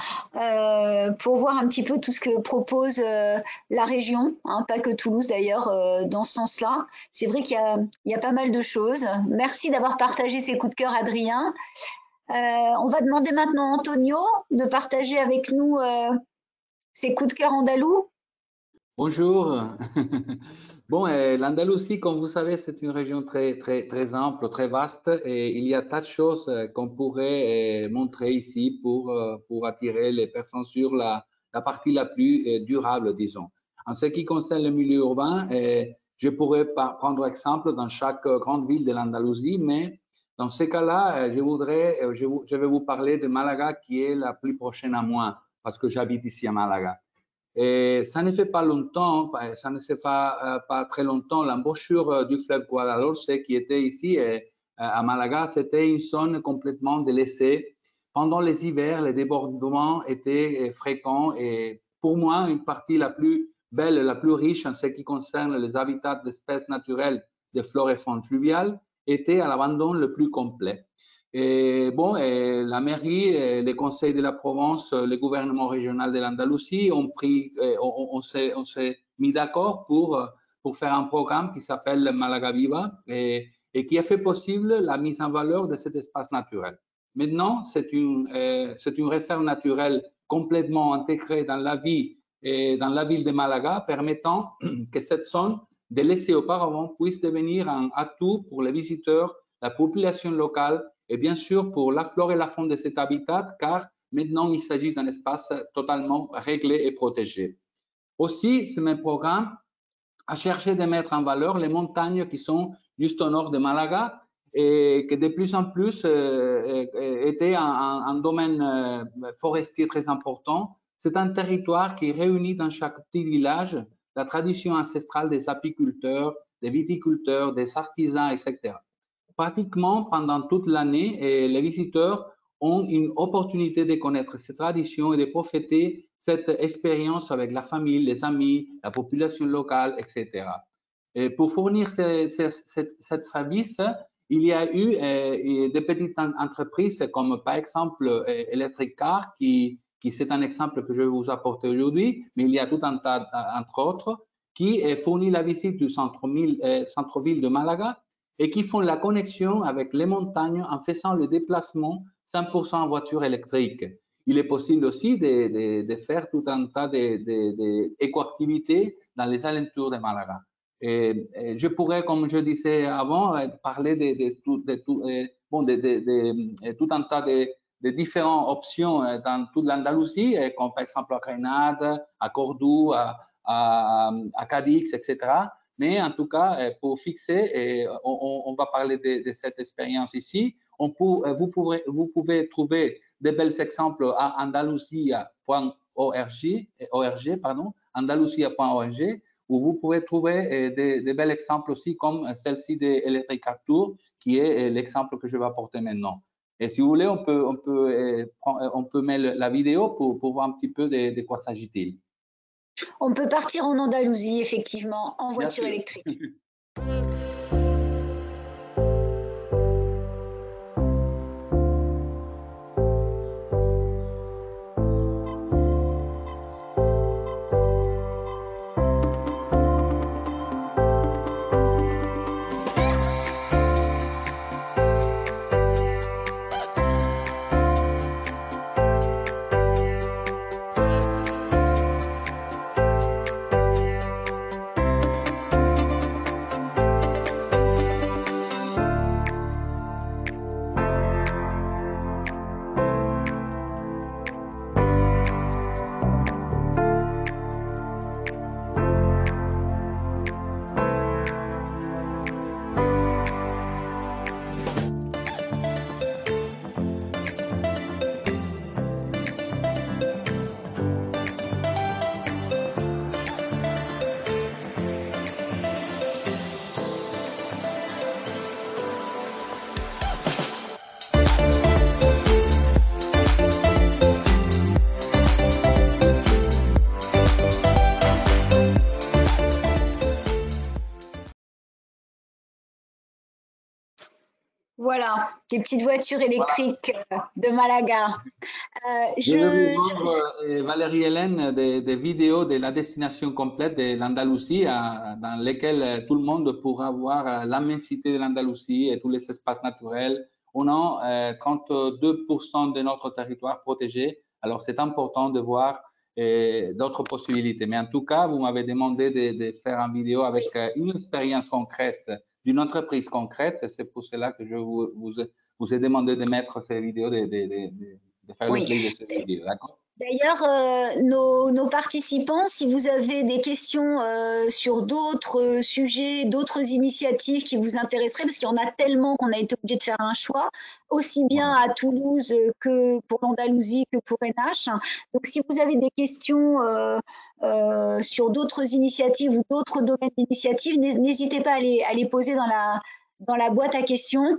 pour voir un petit peu tout ce que propose la région, hein, pas que Toulouse d'ailleurs dans ce sens-là. C'est vrai qu'il y a pas mal de choses. Merci d'avoir partagé ces coups de cœur, Adrien. On va demander maintenant à Antonio de partager avec nous ses coups de cœur andalous. Bonjour. Bon, l'Andalousie, comme vous savez, c'est une région très ample, très vaste, et il y a tas de choses qu'on pourrait montrer ici pour attirer les personnes sur la partie la plus durable, disons. En ce qui concerne le milieu urbain, je pourrais prendre exemple dans chaque grande ville de l'Andalousie, mais dans ce cas-là, je vais vous parler de Malaga, qui est la plus prochaine à moi, parce que j'habite ici à Malaga. Et ça ne fait pas longtemps, ça ne se fait pas très longtemps, l'embouchure du fleuve Guadalhorce qui était ici à Malaga, c'était une zone complètement délaissée. Pendant les hivers, les débordements étaient fréquents et pour moi, une partie la plus belle, la plus riche en ce qui concerne les habitats d'espèces naturelles de flore et faune fluviale était à l'abandon le plus complet. Et bon, la mairie, les conseils de la Provence, le gouvernement régional de l'Andalousie on s'est mis d'accord pour faire un programme qui s'appelle Malaga Viva et qui a fait possible la mise en valeur de cet espace naturel. Maintenant, c'est une réserve naturelle complètement intégrée dans la vie et dans la ville de Malaga, permettant que cette zone délaissée auparavant puisse devenir un atout pour les visiteurs, la population locale et bien sûr pour la flore et la faune de cet habitat, car maintenant il s'agit d'un espace totalement réglé et protégé. Aussi, ce même programme a cherché de mettre en valeur les montagnes qui sont juste au nord de Malaga et que de plus en plus étaient un domaine forestier très important. C'est un territoire qui réunit dans chaque petit village la tradition ancestrale des apiculteurs, des viticulteurs, des artisans, etc. Pratiquement pendant toute l'année, les visiteurs ont une opportunité de connaître ces traditions et de profiter cette expérience avec la famille, les amis, la population locale, etc. Et pour fournir ce service, il y a eu des petites entreprises comme par exemple Electric Car, qui c'est un exemple que je vais vous apporter aujourd'hui, mais il y a tout un tas, entre autres, qui fournit la visite du centre-ville de Malaga et qui font la connexion avec les montagnes en faisant le déplacement 100% en voiture électrique. Il est possible aussi de faire tout un tas d'éco-activités dans les alentours de Malaga. Et je pourrais, comme je disais avant, parler de tout un tas de différentes options dans toute l'Andalousie, comme par exemple à Grenade, à Cordoue, à Cadix, etc. Mais en tout cas, pour fixer, on va parler de cette expérience ici. Vous pouvez trouver de bels exemples à andalusia.org, où vous pouvez trouver de bels exemples aussi comme celle-ci d'Electric Car Tour, qui est l'exemple que je vais apporter maintenant. Et si vous voulez, on peut mettre la vidéo pour voir un petit peu de quoi s'agit-il. On peut partir en Andalousie, effectivement, en voiture électrique. Voilà, des petites voitures électriques de Malaga. Je vais vous rendre, Valérie-Hélène, des vidéos de la destination complète de l'Andalousie, dans lesquelles tout le monde pourra voir l'immensité de l'Andalousie et tous les espaces naturels. On a 32% de notre territoire protégé. Alors, c'est important de voir d'autres possibilités. Mais en tout cas, vous m'avez demandé de faire une vidéo avec une expérience concrète d'une entreprise concrète. C'est pour cela que je vous ai demandé de mettre ces vidéos, de faire le play de ces vidéos. D'accord? D'ailleurs, nos participants, si vous avez des questions sur d'autres sujets, d'autres initiatives qui vous intéresseraient, parce qu'il y en a tellement qu'on a été obligé de faire un choix, aussi bien à Toulouse que pour l'Andalousie que pour NH. Donc, si vous avez des questions sur d'autres initiatives ou d'autres domaines d'initiative, n'hésitez pas à les poser dans la boîte à questions.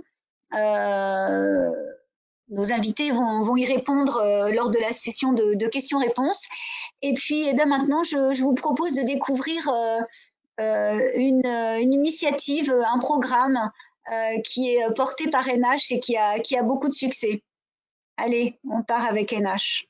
Nos invités vont y répondre lors de la session de questions-réponses. Et puis, eh bien, maintenant, je vous propose de découvrir une initiative, un programme qui est porté par NH et qui a beaucoup de succès. Allez, on part avec NH.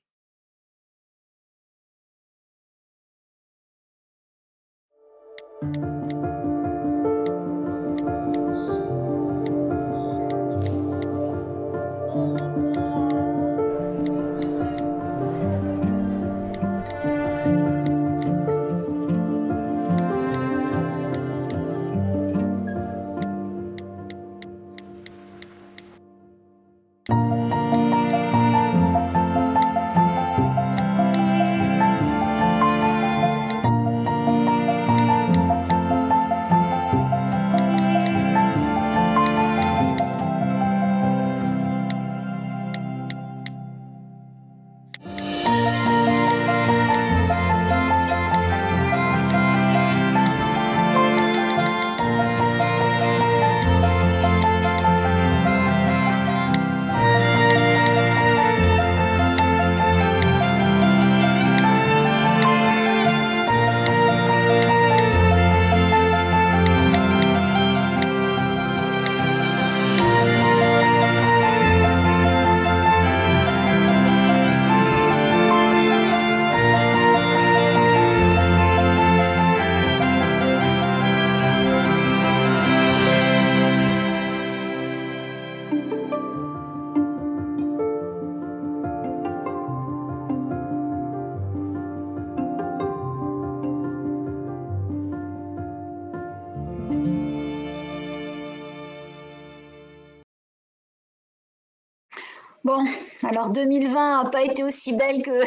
Bon, alors 2020 n'a pas été aussi belle que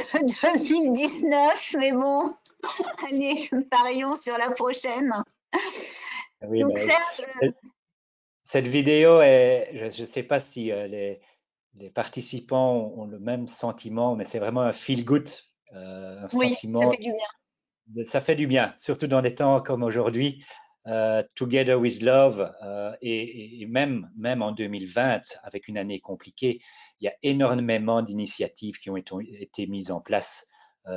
2019, mais bon, allez, parions sur la prochaine. Oui, donc, Serge, cette vidéo, je ne sais pas si les participants ont le même sentiment, mais c'est vraiment un feel-good, un sentiment. Ça fait du bien. Ça fait du bien, surtout dans des temps comme aujourd'hui. Together with Love, et même en 2020, avec une année compliquée, il y a énormément d'initiatives qui ont été mises en place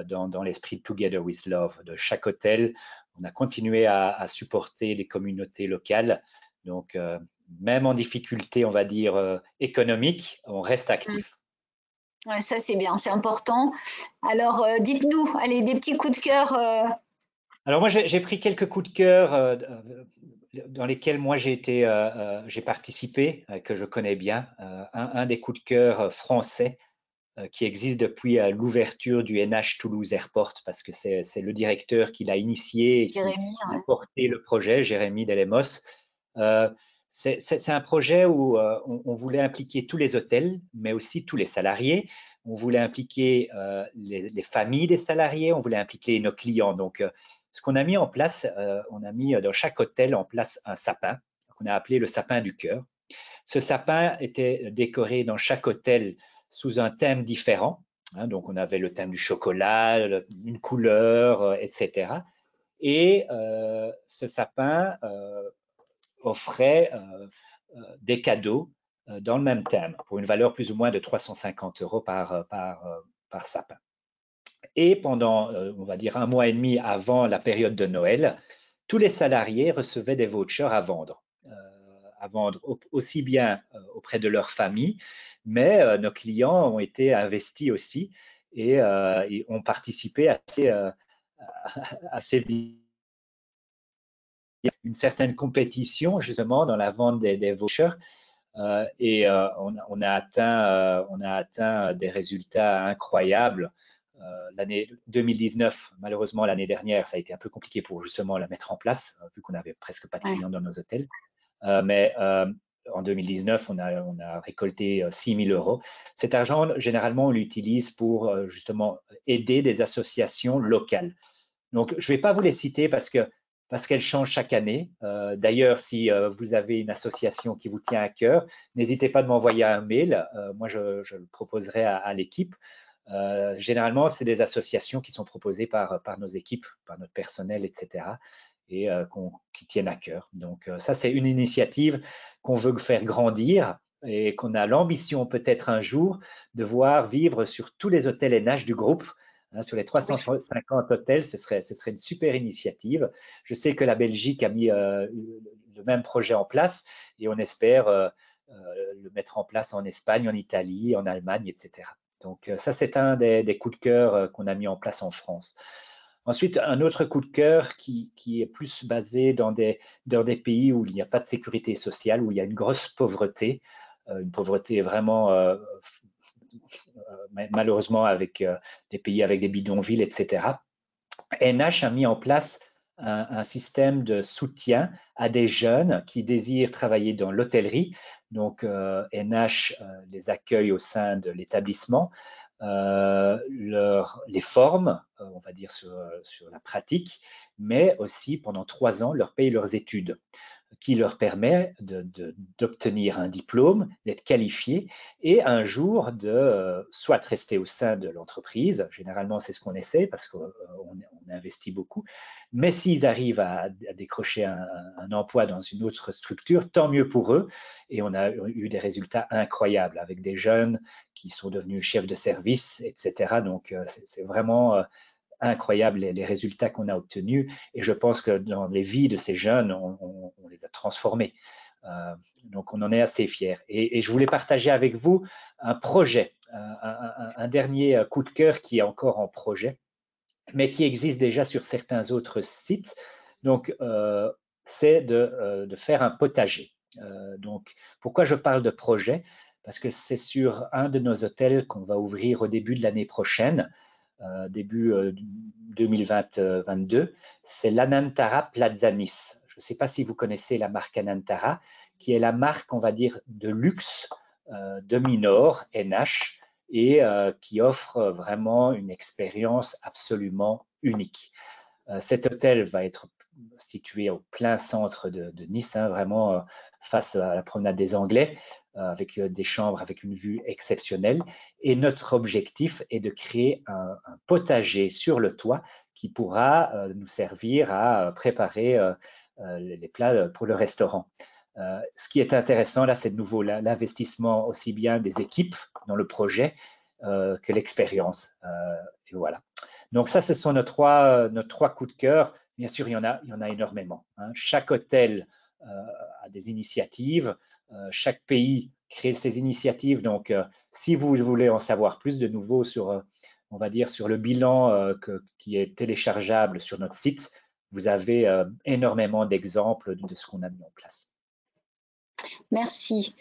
dans l'esprit de Together with Love. De chaque hôtel, on a continué à supporter les communautés locales. Donc, même en difficulté, on va dire, économique, on reste actif. Ouais, ça, c'est bien, c'est important. Alors, dites-nous, allez, des petits coups de cœur. Alors, moi, j'ai pris quelques coups de cœur dans lesquels moi j'ai participé, que je connais bien. Un des coups de cœur français qui existe depuis l'ouverture du NH Toulouse Airport, parce que c'est le directeur qui l'a initié et qui a porté le projet, Jérémy Delemos. C'est un projet où on voulait impliquer tous les hôtels, mais aussi tous les salariés. On voulait impliquer les familles des salariés, on voulait impliquer nos clients. Donc, ce qu'on a mis en place, on a mis dans chaque hôtel en place un sapin qu'on a appelé le sapin du cœur. Ce sapin était décoré dans chaque hôtel sous un thème différent. Hein, donc, on avait le thème du chocolat, une couleur, etc. Et ce sapin offrait des cadeaux dans le même thème pour une valeur plus ou moins de 350 € par sapin. Et pendant, on va dire, 1 mois et demi avant la période de Noël, tous les salariés recevaient des vouchers à vendre aussi bien auprès de leur famille, mais nos clients ont été investis aussi et ont participé assez une certaine compétition justement dans la vente des vouchers. Et on a atteint des résultats incroyables. L'année 2019, malheureusement, l'année dernière, ça a été un peu compliqué pour justement la mettre en place, vu qu'on n'avait presque pas de clients dans nos hôtels. Mais en 2019, on a récolté 6 000 €. Cet argent, généralement, on l'utilise pour justement aider des associations locales. Donc, je ne vais pas vous les citer parce qu'elles changent chaque année. D'ailleurs, si vous avez une association qui vous tient à cœur, n'hésitez pas de m'envoyer un mail. Moi, je le proposerai à l'équipe. Généralement, c'est des associations qui sont proposées par nos équipes, par notre personnel, etc. et qui tiennent à cœur. Donc, ça, c'est une initiative qu'on veut faire grandir et qu'on a l'ambition peut-être un jour de voir vivre sur tous les hôtels NH du groupe. Sur les 350 hôtels, ce serait une super initiative. Je sais que la Belgique a mis le même projet en place et on espère le mettre en place en Espagne, en Italie, en Allemagne, etc. Donc ça, c'est un des coups de cœur qu'on a mis en place en France. Ensuite, un autre coup de cœur qui est plus basé dans des pays où il n'y a pas de sécurité sociale, où il y a une grosse pauvreté, une pauvreté vraiment malheureusement avec des pays avec des bidonvilles, etc. NH a mis en place un système de soutien à des jeunes qui désirent travailler dans l'hôtellerie. Donc, NH les accueille au sein de l'établissement, les forme, on va dire, sur la pratique, mais aussi pendant 3 ans, leur paye leurs études, qui leur permet d'obtenir un diplôme, d'être qualifié et un jour de soit rester au sein de l'entreprise, généralement c'est ce qu'on essaie parce qu'on investit beaucoup, mais s'ils arrivent à décrocher un emploi dans une autre structure, tant mieux pour eux. Et on a eu des résultats incroyables avec des jeunes qui sont devenus chefs de service, etc. Donc c'est vraiment incroyable les résultats qu'on a obtenus et je pense que dans les vies de ces jeunes, on les a transformés. Donc on en est assez fiers. Et je voulais partager avec vous un projet, un dernier coup de cœur qui est encore en projet, mais qui existe déjà sur certains autres sites. Donc c'est de faire un potager. Donc pourquoi je parle de projet? Parce que c'est sur un de nos hôtels qu'on va ouvrir au début de l'année prochaine. Début 2022, c'est l'Anantara Plaza Nice. Je ne sais pas si vous connaissez la marque Anantara, qui est la marque, on va dire, de luxe de Minor, NH, et qui offre vraiment une expérience absolument unique. Cet hôtel va être situé au plein centre de Nice, vraiment face à la promenade des Anglais, avec des chambres avec une vue exceptionnelle. Et notre objectif est de créer un potager sur le toit qui pourra nous servir à préparer les plats pour le restaurant. Ce qui est intéressant là, c'est de nouveau l'investissement aussi bien des équipes dans le projet que l'expérience. Et voilà. Donc ça, ce sont nos trois coups de cœur. Bien sûr, il y en a énormément. Chaque hôtel a des initiatives. Chaque pays crée ses initiatives. Donc, si vous voulez en savoir plus de nouveau sur, on va dire, sur le bilan qui est téléchargeable sur notre site, vous avez énormément d'exemples de ce qu'on a mis en place. Merci.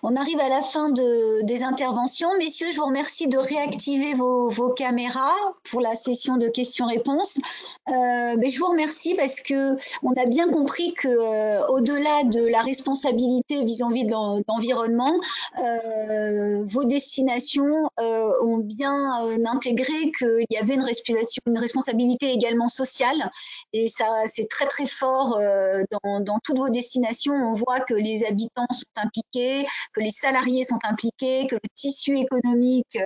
On arrive à la fin des interventions. Messieurs, je vous remercie de réactiver vos caméras pour la session de questions-réponses. Je vous remercie parce que on a bien compris que au-delà de la responsabilité vis-à-vis de l'environnement, vos destinations ont bien intégré qu'il y avait une responsabilité également sociale. Et ça, c'est très très fort dans toutes vos destinations. On voit que les habitants sont impliqués, que les salariés sont impliqués, que le tissu économique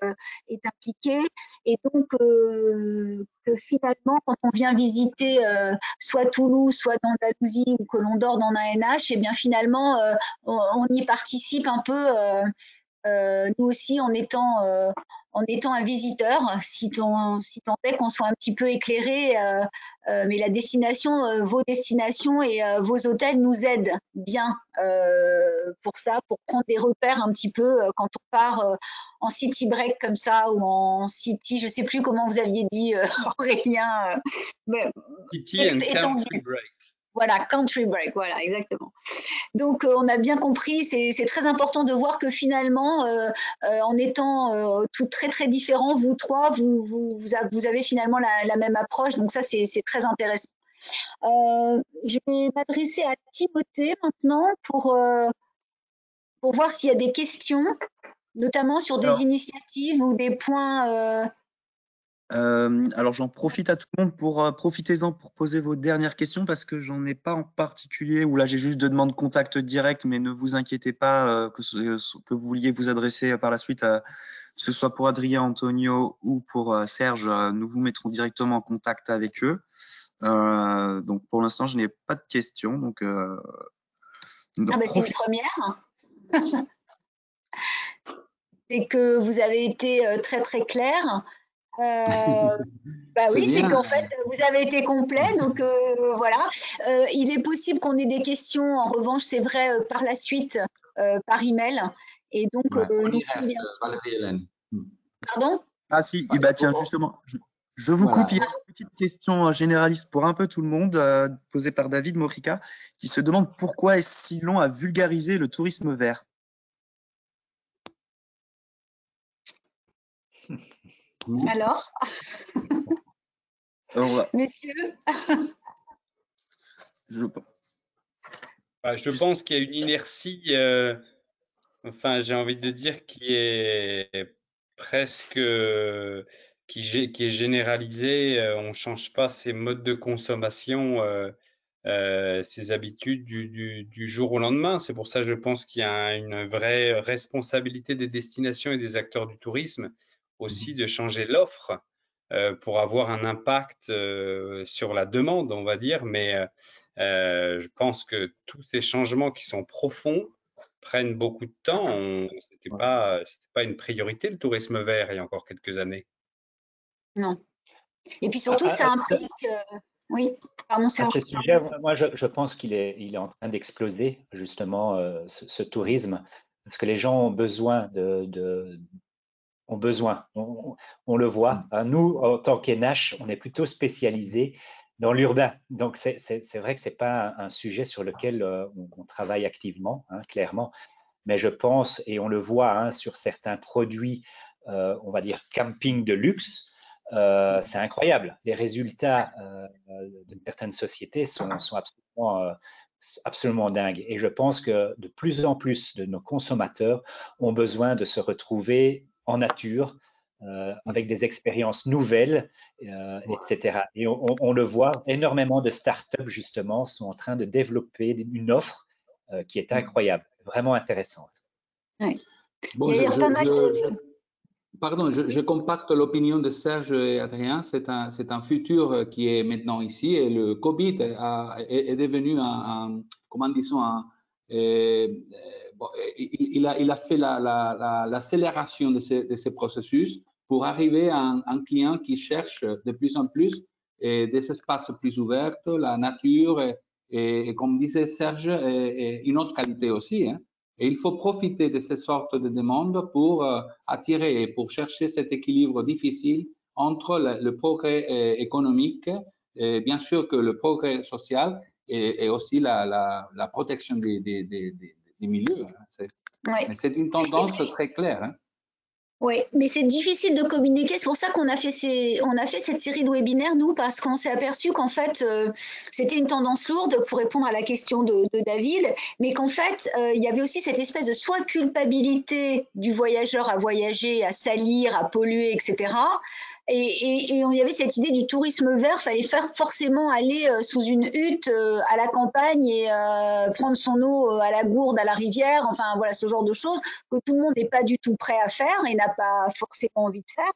est impliqué. Et donc, que finalement, quand on vient visiter soit Toulouse, soit d'Andalousie ou que l'on dort dans un NH, et bien finalement, on y participe un peu, nous aussi, en étant un visiteur, si tant est qu'on soit un petit peu éclairé, mais la destination, vos destinations et vos hôtels nous aident bien pour ça, pour prendre des repères un petit peu quand on part en city break comme ça ou en city, je ne sais plus comment vous aviez dit, Aurélien. City and country break. Voilà, country break, voilà, exactement. Donc, on a bien compris, c'est très important de voir que finalement, en étant tout très, très différents, vous trois, vous avez finalement la même approche. Donc, ça, c'est très intéressant. Je vais m'adresser à Timothée maintenant pour voir s'il y a des questions, notamment sur des initiatives ou des points. Alors j'en profite à tout le monde pour profitez-en pour poser vos dernières questions parce que j'en ai pas en particulier où là j'ai juste deux demandes de contact direct, mais ne vous inquiétez pas que vous vouliez vous adresser par la suite, que ce soit pour Adrien, Antonio ou pour Serge, nous vous mettrons directement en contact avec eux. Donc pour l'instant je n'ai pas de questions, donc c'est une première. C'est que vous avez été très très clair. Oui, c'est qu'en fait, vous avez été complet, donc voilà. Il est possible qu'on ait des questions, en revanche, c'est vrai, par la suite, par email. Et donc, nous, bien sûr. Pardon? Ah si, bah, tiens, justement, je vous coupe, il y a une petite question généraliste pour un peu tout le monde, posée par David Morica, qui se demande pourquoi est-ce si long à vulgariser le tourisme vert? Alors, messieurs. Je pense qu'il y a une inertie, enfin, j'ai envie de dire, qui est presque qui est généralisée. On ne change pas ses modes de consommation, ses habitudes du jour au lendemain. C'est pour ça, je pense qu'il y a une vraie responsabilité des destinations et des acteurs du tourisme aussi de changer l'offre pour avoir un impact sur la demande, on va dire. Mais je pense que tous ces changements qui sont profonds prennent beaucoup de temps. C'était pas une priorité, le tourisme vert, il y a encore quelques années. Non. Et puis surtout, ça implique… oui, pardon, à ce sujet, moi, je pense qu'il est en train d'exploser, justement, ce tourisme, parce que les gens ont besoin on le voit. Nous, en tant qu'ENH, on est plutôt spécialisé dans l'urbain. Donc, c'est vrai que ce n'est pas un sujet sur lequel on travaille activement, clairement. Mais je pense, et on le voit sur certains produits, on va dire camping de luxe, c'est incroyable. Les résultats de certaines sociétés sont absolument dingues. Et je pense que de plus en plus de nos consommateurs ont besoin de se retrouver en nature, avec des expériences nouvelles, etc. Et on le voit, énormément de startups, justement, sont en train de développer une offre qui est incroyable, vraiment intéressante. Oui. Bon, pardon, je compacte l'opinion de Serge et Adrien. C'est un futur qui est maintenant ici et le Covid est devenu comment disons, il a fait l'accélération de ces processus pour arriver à un client qui cherche de plus en plus des espaces plus ouverts, la nature et comme disait Serge, une autre qualité aussi. Et il faut profiter de ces sortes de demandes pour attirer et pour chercher cet équilibre difficile entre le progrès économique et bien sûr que le progrès social et aussi la protection des milieux. C'est une tendance très claire. Oui, mais c'est difficile de communiquer. C'est pour ça qu'on a fait cette série de webinaires, nous, parce qu'on s'est aperçu qu'en fait, c'était une tendance lourde pour répondre à la question de David, mais qu'en fait, il y avait aussi cette espèce de soit culpabilité du voyageur à voyager, à salir, à polluer, etc. Et il y avait cette idée du tourisme vert, fallait faire forcément aller sous une hutte à la campagne et prendre son eau à la gourde, à la rivière, enfin voilà, ce genre de choses que tout le monde n'est pas du tout prêt à faire et n'a pas forcément envie de faire.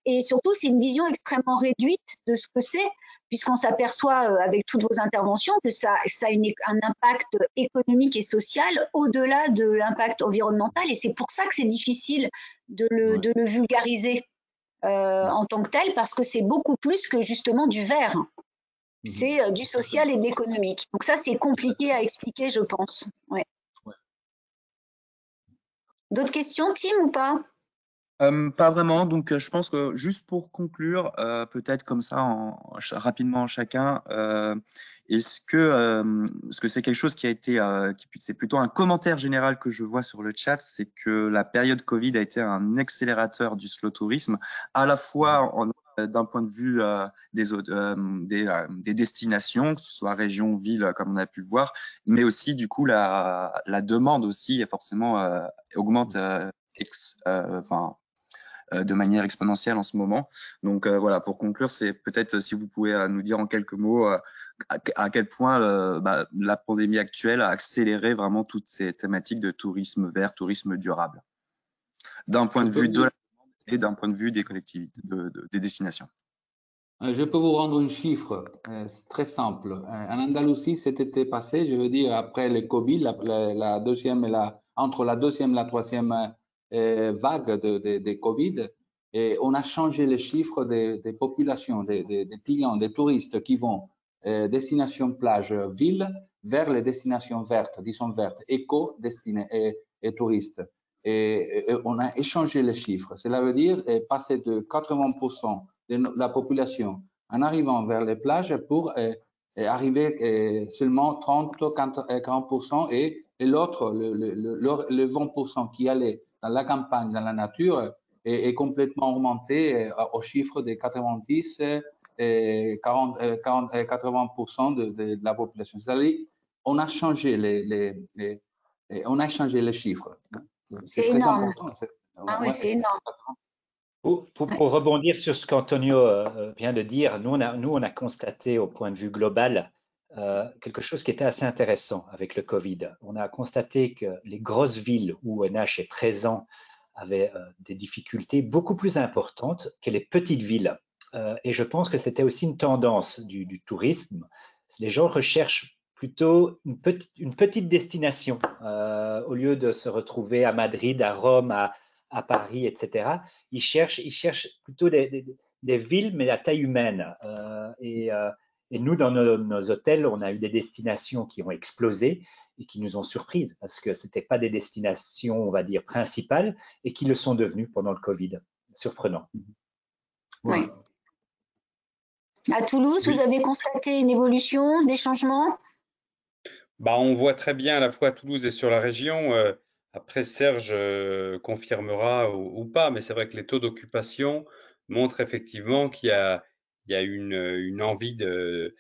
Et surtout, c'est une vision extrêmement réduite de ce que c'est, puisqu'on s'aperçoit avec toutes vos interventions que ça a un impact économique et social au-delà de l'impact environnemental. Et c'est pour ça que c'est difficile de le vulgariser. En tant que tel, parce que c'est beaucoup plus que justement du vert. C'est du social et de l'économique. Donc ça, c'est compliqué à expliquer, je pense. Ouais. D'autres questions, Tim, ou pas? Pas vraiment. Donc, je pense que juste pour conclure, peut-être comme ça, rapidement chacun, est-ce que c'est quelque chose qui a été, c'est plutôt un commentaire général que je vois sur le chat, c'est que la période Covid a été un accélérateur du slow tourisme, à la fois d'un point de vue des destinations, que ce soit région, ville, comme on a pu le voir, mais aussi du coup la demande aussi forcément augmente, de manière exponentielle en ce moment. Donc voilà, pour conclure, c'est peut-être si vous pouvez nous dire en quelques mots à quel point la pandémie actuelle a accéléré vraiment toutes ces thématiques de tourisme vert, tourisme durable, d'un point de vue de la et d'un point de vue des collectivités, des destinations. Je peux vous rendre un chiffre très simple. En Andalousie, cet été passé, je veux dire après le Covid, la deuxième entre la deuxième et la troisième vague de Covid, et on a changé les chiffres des populations, des clients, des touristes qui vont destination plage, ville, vers les destinations vertes, disons vertes, éco-destinées et touristes. Et on a échangé les chiffres. Cela veut dire passer de 80% de la population en arrivant vers les plages pour arriver seulement 30-40% et l'autre, le 20% qui allait dans la campagne, dans la nature, est complètement augmenté au chiffre de 90 et 80% de la population. C'est-à-dire, on a changé on a changé les chiffres. C'est très énorme. important. Ah oui, c'est énorme. Pour rebondir sur ce qu'Antonio vient de dire, nous on a constaté au point de vue global quelque chose qui était assez intéressant avec le Covid. On a constaté que les grosses villes où NH est présent avaient des difficultés beaucoup plus importantes que les petites villes. Et je pense que c'était aussi une tendance du tourisme. Les gens recherchent plutôt une petite destination au lieu de se retrouver à Madrid, à Rome, à Paris, etc. Ils cherchent plutôt des villes, mais à taille humaine. Et nous, dans nos hôtels, on a eu des destinations qui ont explosé et qui nous ont surprises parce que ce n'étaient pas des destinations, on va dire, principales et qui le sont devenues pendant le Covid. Surprenant. Oui. À Toulouse, vous avez constaté une évolution, des changements? On voit très bien à la fois à Toulouse et sur la région. Après, Serge confirmera ou pas, mais c'est vrai que les taux d'occupation montrent effectivement qu'il y a une envie de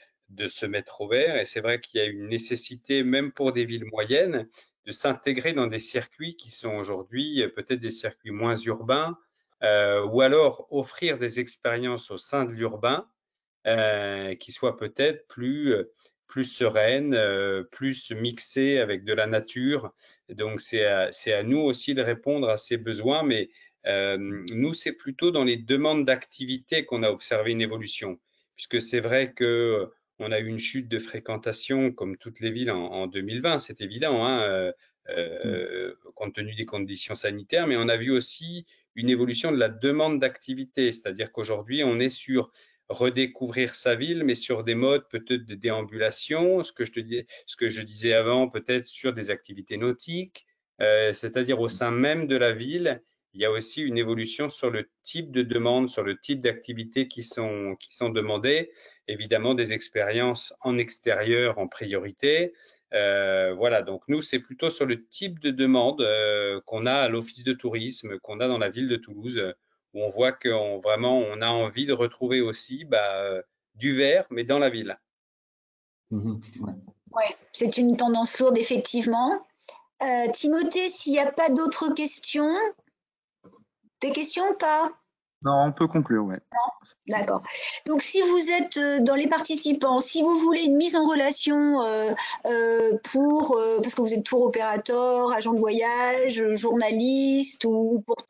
se mettre au vert. Et c'est vrai qu'il y a une nécessité, même pour des villes moyennes, de s'intégrer dans des circuits qui sont aujourd'hui peut-être des circuits moins urbains, ou alors offrir des expériences au sein de l'urbain qui soient peut-être plus sereine, plus mixée avec de la nature. Donc, c'est à nous aussi de répondre à ces besoins, mais nous, c'est plutôt dans les demandes d'activité qu'on a observé une évolution, puisque c'est vrai que on a eu une chute de fréquentation, comme toutes les villes en 2020, c'est évident, hein, compte tenu des conditions sanitaires, mais on a vu aussi une évolution de la demande d'activité, c'est-à-dire qu'aujourd'hui, on est sur redécouvrir sa ville, mais sur des modes peut-être de déambulation, ce que je disais avant, peut-être sur des activités nautiques, c'est-à-dire au sein même de la ville, il y a aussi une évolution sur le type de demande, sur le type d'activités qui sont demandées, évidemment des expériences en extérieur en priorité. Voilà, donc nous, c'est plutôt sur le type de demande qu'on a à l'office de tourisme, qu'on a dans la ville de Toulouse, où on voit qu'on on a envie de retrouver aussi du vert, mais dans la ville. Ouais, c'est une tendance lourde, effectivement. Timothée, s'il n'y a pas d'autres questions, des questions ou pas? Non, on peut conclure, ouais. Non? D'accord. Donc, si vous êtes dans les participants, si vous voulez une mise en relation parce que vous êtes tour opérateur, agent de voyage, journaliste ou pour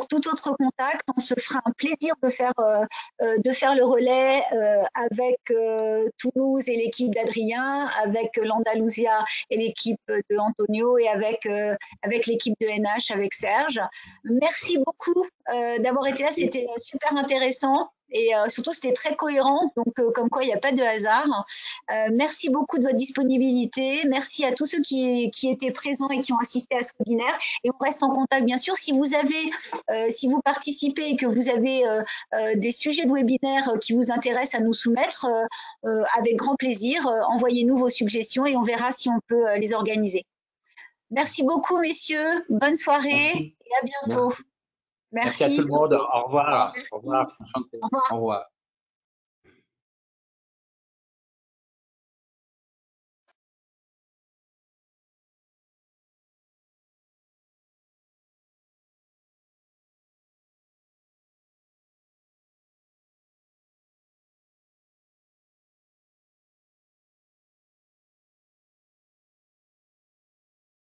tout autre contact, on se fera un plaisir de faire le relais avec Toulouse et l'équipe d'Adrien, avec l'Andalusia et l'équipe de Antonio et avec l'équipe de NH avec Serge. Merci beaucoup d'avoir été là, c'était super intéressant et surtout c'était très cohérent, donc comme quoi il n'y a pas de hasard. Merci beaucoup de votre disponibilité, merci à tous ceux qui étaient présents et qui ont assisté à ce webinaire, et on reste en contact bien sûr. Si vous avez, si vous participez et que vous avez des sujets de webinaire qui vous intéressent à nous soumettre, avec grand plaisir, envoyez-nous vos suggestions et on verra si on peut les organiser. Merci beaucoup, messieurs. Bonne soirée et à bientôt. Merci à tout le monde. Au revoir. Au revoir. Enchanté. Au revoir. Au revoir.